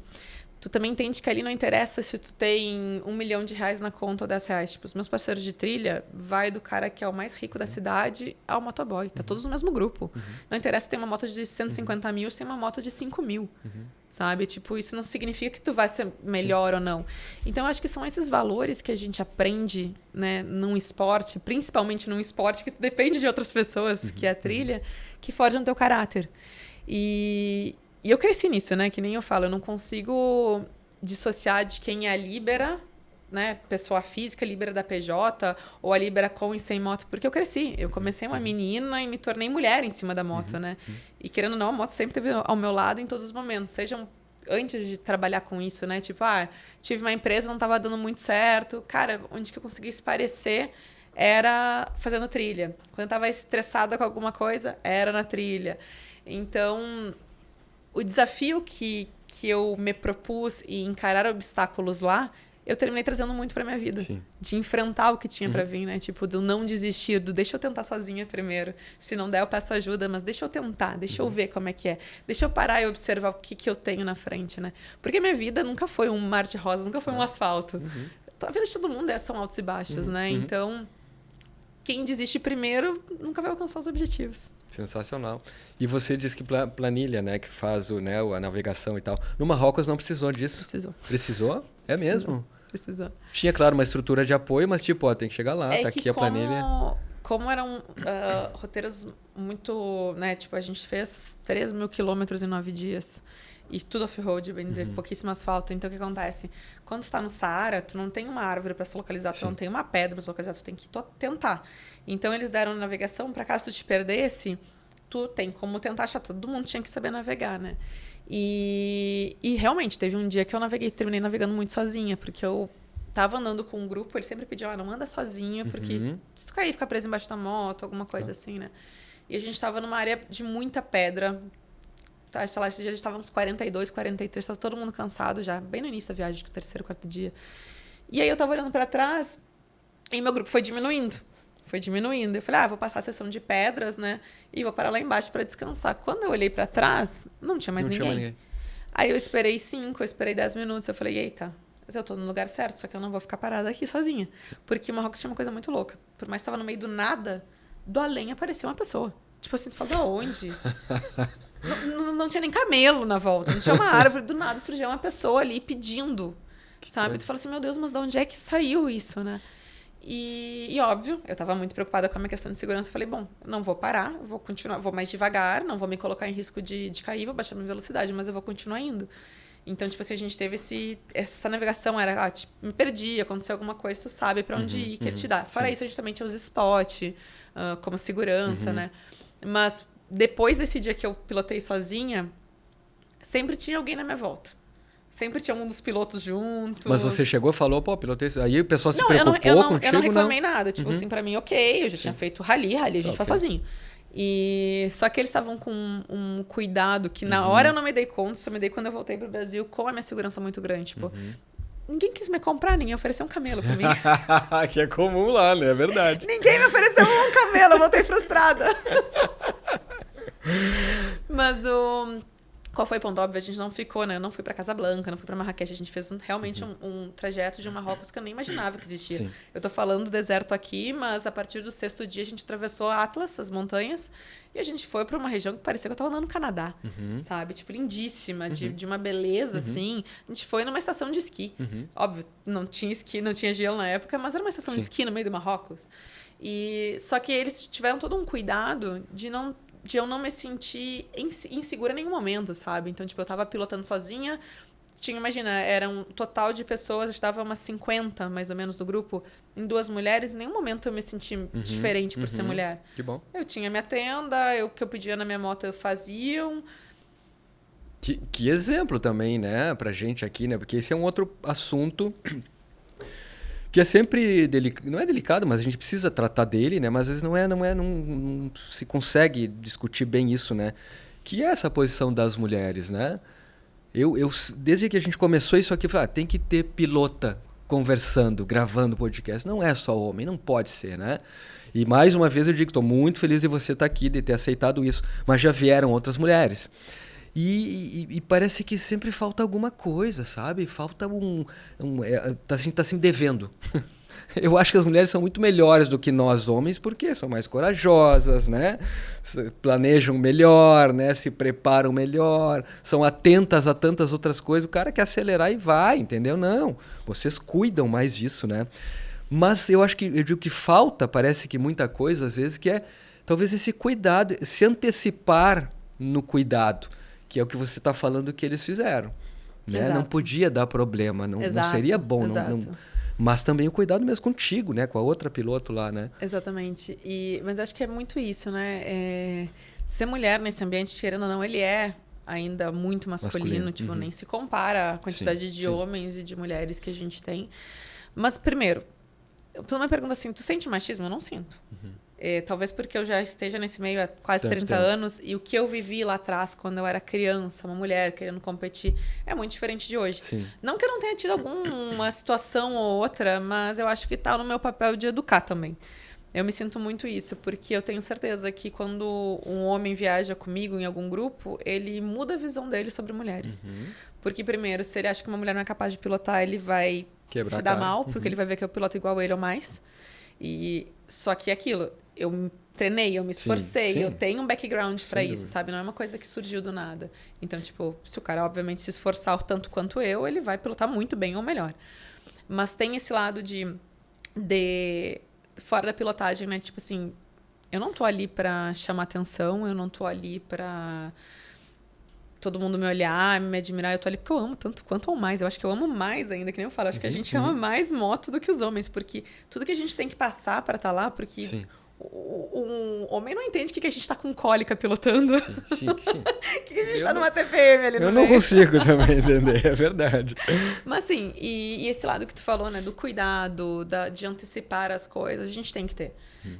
Tu também entende que ali não interessa se tu tem R$1 milhão na conta ou R$10. Tipo, os meus parceiros de trilha vai do cara que é o mais rico da cidade ao motoboy. Tá todos no mesmo grupo. Não interessa se tem uma moto de 150 mil, se tem uma moto de 5 mil. Sabe? Tipo, isso não significa que tu vai ser melhor ou não. Então, eu acho que são esses valores que a gente aprende, né, num esporte, principalmente num esporte que depende de outras pessoas, que é a trilha, que forjam teu caráter. E eu cresci nisso, né? Que nem eu falo, eu não consigo dissociar de quem é a Libera, né? Pessoa física, Libera da PJ, ou a Libera com e sem moto, porque eu cresci. Eu comecei uma menina e me tornei mulher em cima da moto, né? E querendo ou não, a moto sempre esteve ao meu lado em todos os momentos, sejam antes de trabalhar com isso, né? Tipo, tive uma empresa, não estava dando muito certo. Cara, onde que eu consegui se parecer era fazendo trilha. Quando eu estava estressada com alguma coisa, era na trilha. Então, o desafio que eu me propus e encarar obstáculos lá, eu terminei trazendo muito pra minha vida. Sim. De enfrentar o que tinha pra vir, né? Tipo, do não desistir, do deixa eu tentar sozinha primeiro. Se não der, eu peço ajuda, mas deixa eu tentar, deixa eu ver como é que é. Deixa eu parar e observar o que eu tenho na frente, né? Porque minha vida nunca foi um mar de rosas, nunca foi um asfalto. A vida de todo mundo são altos e baixos, né? Então, quem desiste primeiro nunca vai alcançar os objetivos. Sensacional. E você disse que planilha, né? Que faz a navegação e tal. No Marrocos não precisou disso? Precisou. Precisou? É mesmo? Precisou. Tinha, claro, uma estrutura de apoio, mas tipo, tem que chegar lá, tá aqui a planilha. Como eram roteiros muito, né? Tipo, a gente fez 3.000 quilômetros em 9 dias. E tudo off-road, bem dizer, pouquíssimo asfalto. Então, o que acontece? Quando tu tá no Saara, tu não tem uma árvore para se localizar, tu não tem uma pedra para se localizar, tu tem que tentar. Então, eles deram navegação para caso tu te perdesse, tu tem como tentar achar. Todo mundo tinha que saber navegar, né? E realmente, teve um dia que eu terminei navegando muito sozinha, porque eu tava andando com um grupo, eles sempre pediam, não anda sozinha, porque se tu cair, ficar preso embaixo da moto, alguma coisa assim, né? E a gente tava numa área de muita pedra. Sei lá, esse dia a gente estava uns 42, 43, estava todo mundo cansado já, bem no início da viagem, que o terceiro, quarto dia. E aí eu estava olhando para trás e meu grupo foi diminuindo. Eu falei, vou passar a sessão de pedras, né? E vou parar lá embaixo para descansar. Quando eu olhei para trás, não tinha mais ninguém. Aí eu esperei 5, eu esperei 10 minutos. Eu falei, eita, mas eu tô no lugar certo, só que eu não vou ficar parada aqui sozinha. Porque em Marrocos tinha uma coisa muito louca. Por mais que estava no meio do nada, do além apareceu uma pessoa. Tipo assim, tu fala, de onde? Não tinha nem camelo na volta, não tinha uma árvore, do nada surgiu uma pessoa ali pedindo, sabe? Tu fala assim, meu Deus, mas de onde é que saiu isso, né? E óbvio, eu estava muito preocupada com a minha questão de segurança. Eu falei, bom, não vou parar, vou continuar, vou mais devagar, não vou me colocar em risco de cair, vou baixar minha velocidade, mas eu vou continuar indo. Então, tipo assim, a gente teve essa navegação, era, tipo, me perdi, aconteceu alguma coisa, tu sabe pra onde ir, que ele te dá. Fora isso, a gente também tinha os spot, como segurança, né? Mas depois desse dia que eu pilotei sozinha, sempre tinha alguém na minha volta. Sempre tinha um dos pilotos junto. Mas você chegou e falou, pô, pilotei... Aí o pessoal se preocupou contigo, eu não reclamei nada. Tipo assim, pra mim, ok, eu já tinha feito rally a gente faz sozinho. Só que eles estavam com um cuidado que na hora eu não me dei conta, só me dei quando eu voltei pro Brasil com a minha segurança muito grande. Tipo, ninguém quis me comprar, ninguém ofereceu um camelo pra mim. Que é comum lá, né? É verdade. Ninguém me ofereceu um camelo, eu voltei frustrada. Mas qual foi o ponto? Óbvio, a gente não ficou, né? Eu não fui pra Casablanca, não fui pra Marrakech. A gente fez realmente um trajeto de Marrocos que eu nem imaginava que existia. Sim. Eu tô falando do deserto aqui, mas a partir do 6º dia a gente atravessou a Atlas, as montanhas, e a gente foi pra uma região que parecia que eu tava andando no Canadá, sabe? Tipo, lindíssima, de uma beleza, assim. A gente foi numa estação de esqui. Óbvio, não tinha esqui, não tinha gelo na época, mas era uma estação de esqui no meio do Marrocos. Só que eles tiveram todo um cuidado de eu não me sentir insegura em nenhum momento, sabe? Então, tipo, eu tava pilotando sozinha. Imagina, era um total de pessoas, eu estava umas 50, mais ou menos, do grupo, em 2 mulheres. Em nenhum momento eu me senti diferente por ser mulher. Que bom. Eu tinha minha tenda, o que eu pedia na minha moto eu fazia. Que exemplo também, né? Pra gente aqui, né? Porque esse é um outro assunto... que é sempre não é delicado, mas a gente precisa tratar dele, né? Mas às vezes não se consegue discutir bem isso, né? Que é essa posição das mulheres, né? Desde que a gente começou isso aqui, eu falei, tem que ter pilota conversando, gravando podcast. Não é só homem, não pode ser, né? E mais uma vez eu digo que estou muito feliz de você estar aqui, de ter aceitado isso. Mas já vieram outras mulheres. E parece que sempre falta alguma coisa, sabe? Falta a gente está se devendo. Eu acho que as mulheres são muito melhores do que nós homens, porque são mais corajosas, né? Planejam melhor, né? Se preparam melhor, são atentas a tantas outras coisas. O cara quer acelerar e vai, entendeu? Não, vocês cuidam mais disso, né? Mas eu digo que falta, parece que muita coisa, às vezes, que é talvez esse cuidado, se antecipar no cuidado, que é o que você está falando que eles fizeram. Né? Não podia dar problema, não seria bom. Mas também o cuidado mesmo contigo, né? Com a outra piloto lá, né? Exatamente. Mas acho que é muito isso, né? Ser mulher nesse ambiente, querendo ou não, ele é ainda muito masculino. Tipo, nem se compara a quantidade de homens e de mulheres que a gente tem. Mas, primeiro, tu não me pergunta assim, tu sente machismo? Eu não sinto. Talvez porque eu já esteja nesse meio há quase 30 anos e o que eu vivi lá atrás, quando eu era criança, uma mulher querendo competir, é muito diferente de hoje. Sim. Não que eu não tenha tido alguma situação ou outra, mas eu acho que tá no meu papel de educar também. Eu me sinto muito isso, porque eu tenho certeza que quando um homem viaja comigo em algum grupo, ele muda a visão dele sobre mulheres. Porque, primeiro, se ele acha que uma mulher não é capaz de pilotar, ele vai se dar mal, porque ele vai ver que eu piloto igual ele ou mais. Só que aquilo... Eu treinei, eu me esforcei, eu tenho um background para isso, sabe? Não é uma coisa que surgiu do nada. Então, tipo, se o cara, obviamente, se esforçar tanto quanto eu, ele vai pilotar muito bem ou melhor. Mas tem esse lado de fora da pilotagem, né? Tipo assim, eu não tô ali para chamar atenção, eu não tô ali para todo mundo me olhar, me admirar. Eu tô ali porque eu amo tanto quanto ou mais. Eu acho que eu amo mais ainda, que nem eu falo. Acho que a gente ama mais moto do que os homens, porque tudo que a gente tem que passar para estar lá, porque... Um homem não entende que a gente tá com cólica pilotando. Sim. que a gente tá numa TPM ali no meio. Eu não consigo também entender, é verdade. Mas assim, e esse lado que tu falou, né? Do cuidado, de antecipar as coisas, a gente tem que ter.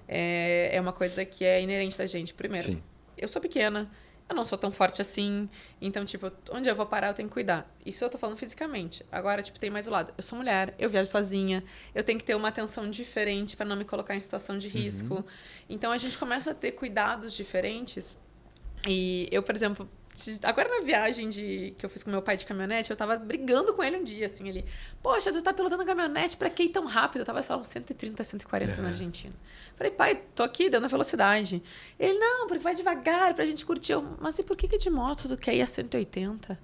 É uma coisa que é inerente da gente. Primeiro, eu sou pequena, eu não sou tão forte assim. Então, tipo, onde eu vou parar, eu tenho que cuidar. Isso eu tô falando fisicamente. Agora, tipo, tem mais o lado. Eu sou mulher, eu viajo sozinha. Eu tenho que ter uma atenção diferente para não me colocar em situação de risco. Então, a gente começa a ter cuidados diferentes. E eu, por exemplo... Agora na viagem que eu fiz com meu pai de caminhonete, eu tava brigando com ele um dia, assim, ele... Poxa, tu tá pilotando caminhonete, pra que ir tão rápido? Eu tava só uns 130, 140 na Argentina. Falei, pai, tô aqui, dando a velocidade. Ele, não, porque vai devagar pra gente curtir. Mas e por que de moto tu quer ir a 180?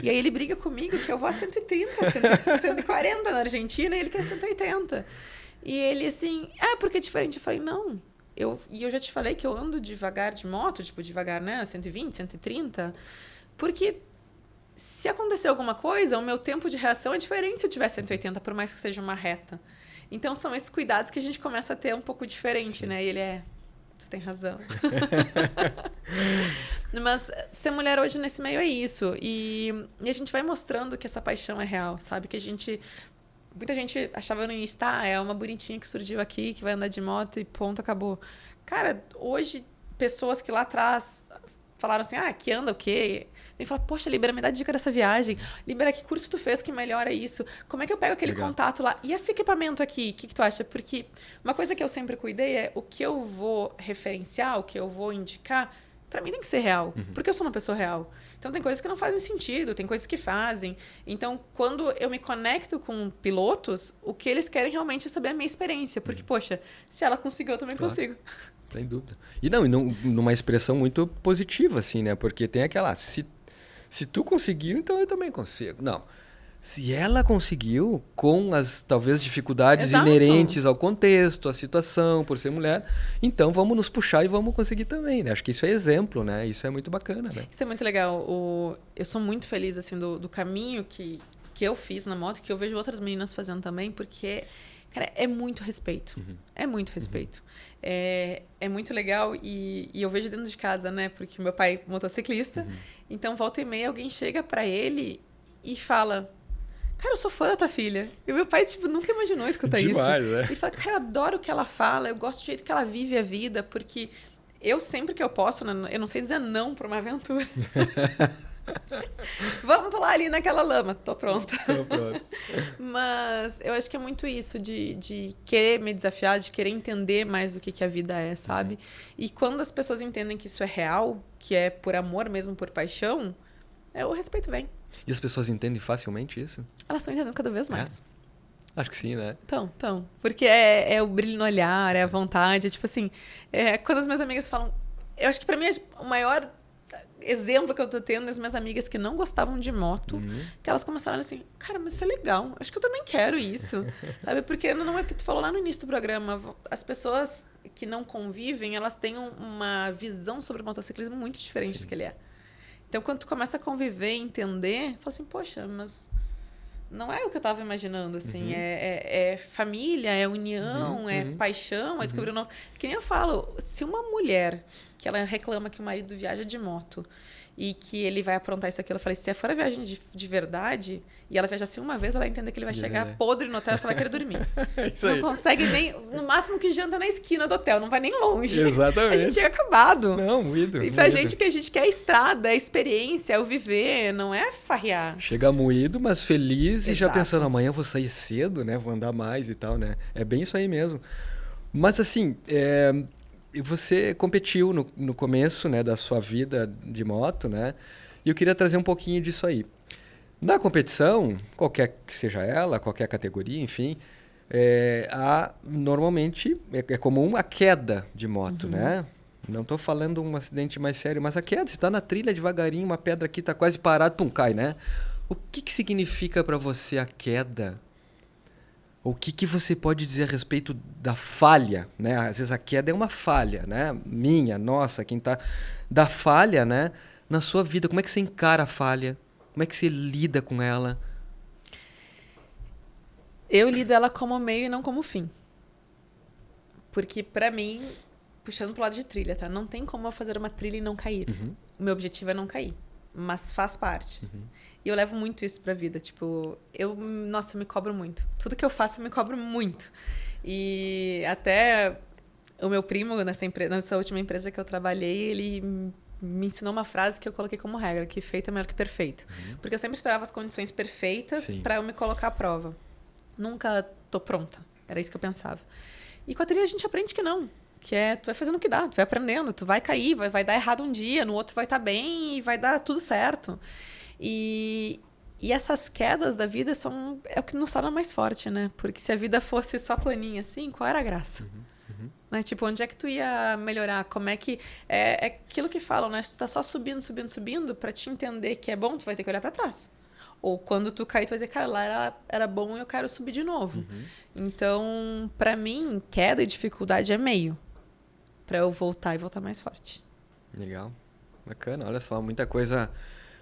E aí ele briga comigo que eu vou a 130, 140 na Argentina e ele quer 180. E ele assim, porque é diferente. Eu falei, não. Eu já te falei que eu ando devagar de moto, tipo, devagar, né? 120, 130. Porque se acontecer alguma coisa, o meu tempo de reação é diferente se eu tiver 180, por mais que seja uma reta. Então, são esses cuidados que a gente começa a ter um pouco diferente, né? E ele tu tem razão. Mas ser mulher hoje nesse meio é isso. E a gente vai mostrando que essa paixão é real, sabe? Que muita gente achava no início, é uma bonitinha que surgiu aqui, que vai andar de moto e ponto, acabou. Cara, hoje, pessoas que lá atrás falaram assim, que anda o quê? Vem falar, poxa, Libera, me dá dica dessa viagem. Libera, que curso tu fez que melhora isso? Como é que eu pego aquele contato lá? E esse equipamento aqui, o que tu acha? Porque uma coisa que eu sempre cuidei é o que eu vou referenciar, o que eu vou indicar, pra mim tem que ser real. Porque eu sou uma pessoa real. Então, tem coisas que não fazem sentido, tem coisas que fazem. Então, quando eu me conecto com pilotos, o que eles querem realmente é saber a minha experiência. Porque, poxa, se ela conseguiu, eu também consigo. Sem dúvida. E numa expressão muito positiva, assim, né? Porque tem aquela, se tu conseguiu, então eu também consigo. Não. Se ela conseguiu, com as, talvez, dificuldades inerentes ao contexto, à situação, por ser mulher, então vamos nos puxar e vamos conseguir também, né? Acho que isso é exemplo, né? Isso é muito bacana, né? Isso é muito legal. Eu sou muito feliz, assim, do caminho que eu fiz na moto, que eu vejo outras meninas fazendo também, porque, cara, é muito respeito. É muito respeito. É muito legal e eu vejo dentro de casa, né? Porque meu pai é motociclista, então volta e meia alguém chega pra ele e fala... Cara, eu sou fã da tua filha. E meu pai, tipo, nunca imaginou escutar Demais, isso. Né? Ele fala, cara, eu adoro o que ela fala, eu gosto do jeito que ela vive a vida, porque eu sempre que eu posso, né, eu não sei dizer não pra uma aventura. Vamos pular ali naquela lama. Tô pronta. Mas eu acho que é muito isso, de querer me desafiar, de querer entender mais do que a vida é, sabe? E quando as pessoas entendem que isso é real, que é por amor mesmo, por paixão, o respeito vem. E as pessoas entendem facilmente isso? Elas estão entendendo cada vez mais. Acho que sim, né? Então. Porque é o brilho no olhar, é a vontade. Tipo assim, quando as minhas amigas falam... Eu acho que pra mim o maior exemplo que eu tô tendo das minhas amigas que não gostavam de moto, que elas começaram assim, cara, mas isso é legal. Acho que eu também quero isso. Sabe? Porque não é o que tu falou lá no início do programa. As pessoas que não convivem, elas têm uma visão sobre o motociclismo muito diferente do que ele é. Então, quando tu começa a conviver e entender, fala assim, poxa, mas não é o que eu estava imaginando, assim. É família, é união, é paixão, é descobrir um novo... Que nem eu falo, se uma mulher que ela reclama que o marido viaja de moto e que ele vai aprontar isso aqui, eu falei, se for a viagem de verdade e ela viajar assim uma vez, ela vai entender que ele vai chegar podre no hotel e só vai querer dormir. Isso não aí. consegue nem... No máximo que janta na esquina do hotel, não vai nem longe. Exatamente. A gente chega acabado. Não, moído. E pra gente, o que a gente quer é estrada, é experiência, é o viver, não é farrear. Chega moído, mas feliz. Exato. E já pensando, amanhã eu vou sair cedo, né? Vou andar mais e tal, né? É bem isso aí mesmo. Mas assim, você competiu no começo, né, da sua vida de moto, né? E eu queria trazer um pouquinho disso aí. Na competição, qualquer que seja ela, qualquer categoria, enfim, normalmente é comum a queda de moto, né? Não estou falando um acidente mais sério, mas a queda, você está na trilha devagarinho, uma pedra aqui está quase parada, pum, cai, né? O que significa para você a queda? O que você pode dizer a respeito da falha, né? Às vezes a queda é uma falha, né? Minha, nossa, quem tá... Da falha, né? Na sua vida, como é que você encara a falha? Como é que você lida com ela? Eu lido ela como meio e não como fim. Porque pra mim, puxando pro lado de trilha, tá? Não tem como eu fazer uma trilha e não cair. O meu objetivo é não cair. Mas faz parte. E eu levo muito isso pra vida. Tipo, eu me cobro muito. Tudo que eu faço, eu me cobro muito. E até o meu primo, nessa última empresa que eu trabalhei, ele me ensinou uma frase que eu coloquei como regra, que feito é melhor que perfeito. Porque eu sempre esperava as condições perfeitas pra eu me colocar à prova. Nunca tô pronta. Era isso que eu pensava. E com a trilha a gente aprende que não. Que tu vai fazendo o que dá, tu vai aprendendo, tu vai cair, vai dar errado um dia, no outro vai estar bem e vai dar tudo certo. E essas quedas da vida é o que nos torna mais forte, né? Porque se a vida fosse só planinha assim, qual era a graça? Né? Tipo, onde é que tu ia melhorar? Como é que... É aquilo que falam, né? Se tu tá só subindo pra te entender que é bom, tu vai ter que olhar pra trás. Ou quando tu cair, tu vai dizer, cara, lá era bom e eu quero subir de novo. Então, pra mim, queda e dificuldade é meio. Pra eu voltar e voltar mais forte. Legal. Bacana. Olha só, muita coisa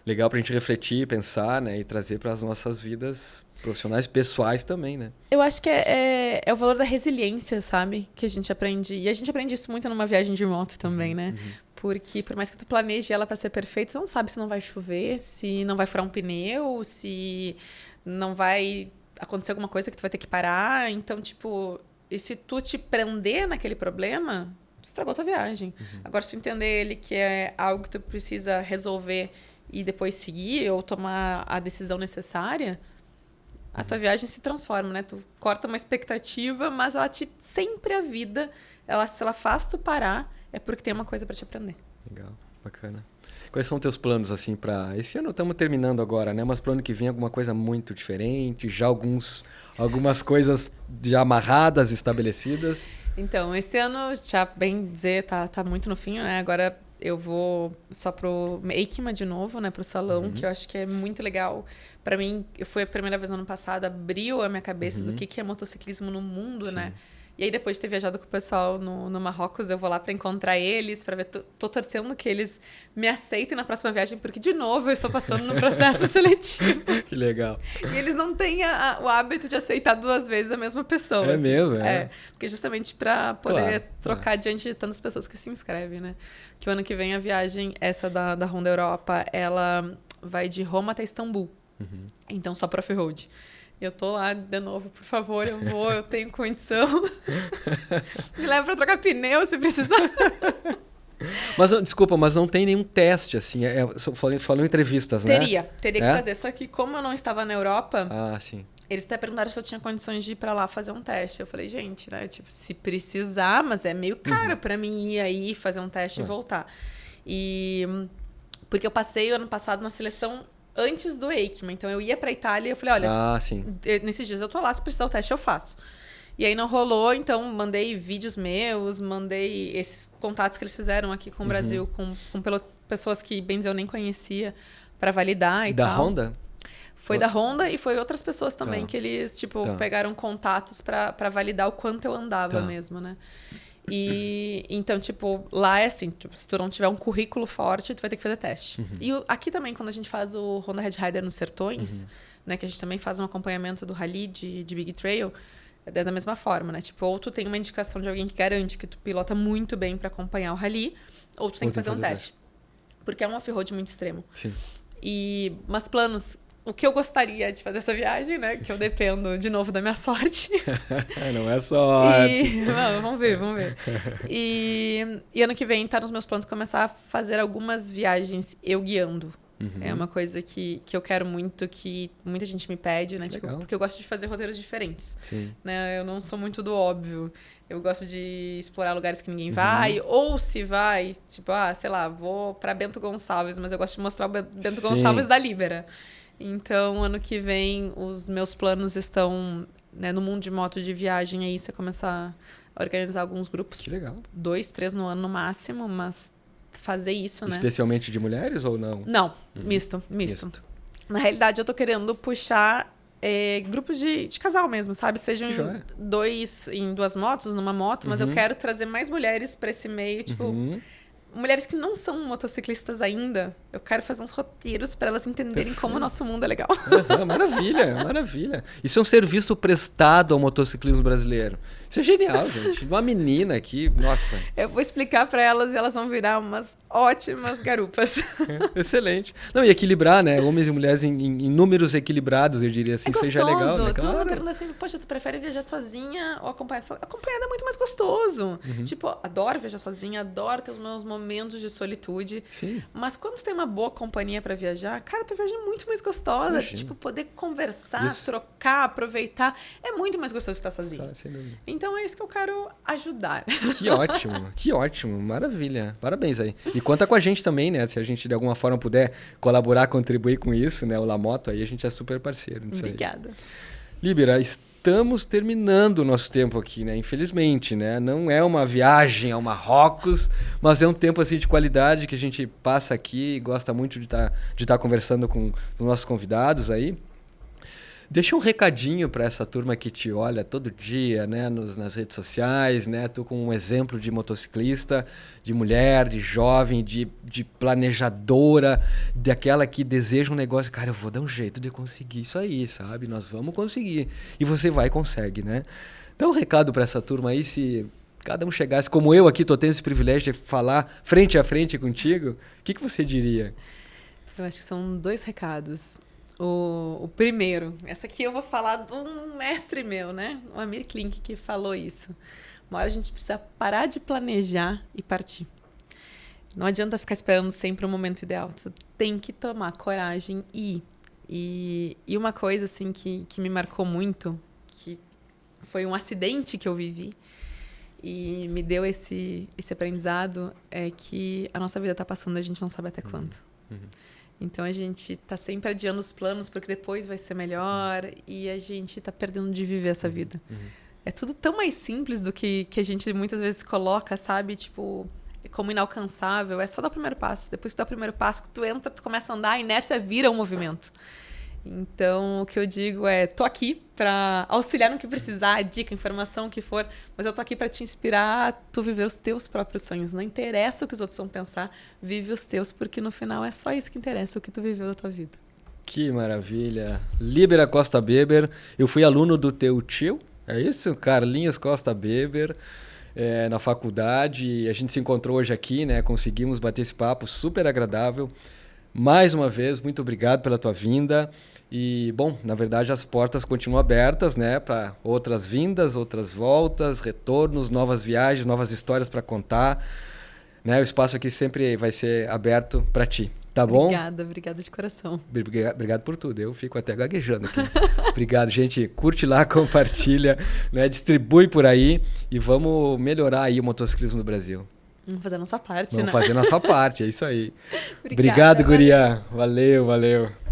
legal pra gente refletir, pensar, né? E trazer para as nossas vidas profissionais, pessoais também, né? Eu acho que é o valor da resiliência, sabe? Que a gente aprende. E a gente aprende isso muito numa viagem de moto também, né? Porque por mais que tu planeje ela para ser perfeita, tu não sabe se não vai chover, se não vai furar um pneu, se não vai acontecer alguma coisa que tu vai ter que parar. Então, tipo, e se tu te prender naquele problema, tu estragou tua viagem. Agora, se tu entender ele que é algo que tu precisa resolver e depois seguir ou tomar a decisão necessária, a tua viagem se transforma, né? Tu corta uma expectativa, mas sempre a vida, se ela faz tu parar, é porque tem uma coisa para te aprender. Legal, bacana. Quais são teus planos, assim, para... Esse ano estamos terminando agora, né? Mas para o ano que vem alguma coisa muito diferente? Já algumas coisas já amarradas, estabelecidas? Então, esse ano, já bem dizer, tá muito no fim, né? Agora eu vou só pro EICMA de novo, né? Pro salão, que eu acho que é muito legal. Para mim, foi a primeira vez no ano passado, abriu a minha cabeça do que é motociclismo no mundo, né? E aí, depois de ter viajado com o pessoal no Marrocos, eu vou lá para encontrar eles, para ver. Tô torcendo que eles me aceitem na próxima viagem, porque, de novo, eu estou passando no processo seletivo. Que legal. E eles não têm o hábito de aceitar 2 vezes a mesma pessoa. É assim. mesmo, é. Porque justamente para poder trocar diante de tantas pessoas que se inscrevem, né? Que o ano que vem a viagem, essa da Honda Europa, ela vai de Roma até Istambul. Então, só para off-road. Eu tô lá de novo, por favor, eu tenho condição. Me leva pra trocar pneu se precisar. Mas, desculpa, mas não tem nenhum teste, assim, falou em entrevistas, né? Teria que fazer, só que como eu não estava na Europa, sim. eles até perguntaram se eu tinha condições de ir pra lá fazer um teste. Eu falei, gente, né, tipo, se precisar, mas é meio caro pra mim ir aí, fazer um teste e voltar. Porque eu passei o ano passado na seleção antes do EICMA. Então, eu ia pra Itália e eu falei, olha, nesses dias eu tô lá, se precisar o teste eu faço. E aí não rolou, então mandei vídeos meus, mandei esses contatos que eles fizeram aqui com o Brasil, com pessoas que, bem dizer, eu nem conhecia, pra validar e tal. Da Honda? Foi da Honda e foi outras pessoas também que eles, tipo, pegaram contatos pra validar o quanto eu andava mesmo, né? E então, tipo, lá é assim, tipo, se tu não tiver um currículo forte, tu vai ter que fazer teste. E aqui também, quando a gente faz o Honda Red Rider nos Sertões, né, que a gente também faz um acompanhamento do Rally de Big Trail, é da mesma forma, né? Tipo, ou tu tem uma indicação de alguém que garante que tu pilota muito bem pra acompanhar o Rally, ou tu tem que fazer um teste. Porque é um off-road muito extremo. Sim. Mas planos... O que eu gostaria de fazer essa viagem, né? Que eu dependo, de novo, da minha sorte. Não é sorte. Vamos ver. E ano que vem tá nos meus planos começar a fazer algumas viagens eu guiando. É uma coisa que eu quero muito, que muita gente me pede, né? Tipo, porque eu gosto de fazer roteiros diferentes. Sim. Né? Eu não sou muito do óbvio. Eu gosto de explorar lugares que ninguém vai. Ou se vai, tipo, sei lá, vou pra Bento Gonçalves, mas eu gosto de mostrar o Bento Gonçalves da Libera. Então, ano que vem, os meus planos estão, né, no mundo de moto de viagem, aí você começar a organizar alguns grupos. Que legal. 2, 3 no ano no máximo, mas fazer isso, né? Especialmente de mulheres ou não? Não, misto. Na realidade, eu tô querendo puxar grupos de casal mesmo, sabe? Sejam 2 em 2 motos, numa moto, mas eu quero trazer mais mulheres pra esse meio, tipo... Mulheres que não são motociclistas ainda, eu quero fazer uns roteiros para elas entenderem como o nosso mundo é legal. Maravilha. Isso é um serviço prestado ao motociclismo brasileiro. Isso é genial, gente. Uma menina aqui, nossa. Eu vou explicar para elas e elas vão virar umas ótimas garupas. Excelente. Não, e equilibrar, né? Homens e mulheres em números equilibrados, eu diria assim, seja legal. Né? Tu me pergunta assim, poxa, tu prefere viajar sozinha ou acompanhada? Acompanhada é muito mais gostoso. Tipo, adoro viajar sozinha, adoro ter os meus momentos de solitude. Sim. Mas quando tu tem uma boa companhia para viajar, cara, tu viaja muito mais gostosa. Imagina. Tipo, poder conversar, trocar, aproveitar. É muito mais gostoso estar sozinha. Sem dúvida. Então é isso que eu quero ajudar. Que ótimo. Maravilha. Parabéns aí. E conta com a gente também, né? Se a gente de alguma forma puder colaborar, contribuir com isso, né? O Lamoto, aí a gente é super parceiro. Obrigada. Líbera, estamos terminando o nosso tempo aqui, né? Infelizmente, né? Não é uma viagem ao Marrocos, mas é um tempo assim de qualidade que a gente passa aqui e gosta muito de estar conversando com os nossos convidados aí. Deixa um recadinho para essa turma que te olha todo dia, né, nas redes sociais, né? Tu com um exemplo de motociclista, de mulher, de jovem, de planejadora, daquela que deseja um negócio. Cara, eu vou dar um jeito de conseguir isso aí, sabe? Nós vamos conseguir. E você vai e consegue, né? Então, um recado para essa turma aí, se cada um chegasse, como eu aqui, tô tendo esse privilégio de falar frente a frente contigo, o que você diria? Eu acho que são 2 recados. O primeiro, essa aqui eu vou falar de um mestre meu, né? O Amir Klink, que falou isso. Uma hora a gente precisa parar de planejar e partir. Não adianta ficar esperando sempre o momento ideal. Tu tem que tomar coragem e ir. E uma coisa assim que me marcou muito, que foi um acidente que eu vivi e me deu esse aprendizado, é que a nossa vida está passando e a gente não sabe até quando. Então a gente tá sempre adiando os planos porque depois vai ser melhor e a gente tá perdendo de viver essa vida. É tudo tão mais simples do que a gente muitas vezes coloca, sabe? Tipo, como inalcançável. É só dar o primeiro passo. Depois que dá o primeiro passo, que tu entra, tu começa a andar, a inércia vira um movimento. Então, o que eu digo é, tô aqui para auxiliar no que precisar, dica, informação, o que for, mas eu tô aqui para te inspirar a tu viver os teus próprios sonhos. Não interessa o que os outros vão pensar, vive os teus, porque no final é só isso que interessa, o que tu viveu da tua vida. Que maravilha. Líbera Costa Beber, eu fui aluno do teu tio, é isso? Carlinhos Costa Beber, na faculdade, a gente se encontrou hoje aqui, né? Conseguimos bater esse papo super agradável. Mais uma vez, muito obrigado pela tua vinda. E, bom, na verdade as portas continuam abertas, né, para outras vindas, outras voltas, retornos, novas viagens, novas histórias para contar, né? O espaço aqui sempre vai ser aberto para ti, tá bom? Obrigada de coração. Obrigado por tudo, eu fico até gaguejando aqui. Obrigado, gente, curte lá, compartilha, né, distribui por aí e vamos melhorar aí o motociclismo no Brasil. Vamos fazer a nossa parte, Vamos né? fazer a nossa parte, é isso aí. Obrigado, guria. Valeu.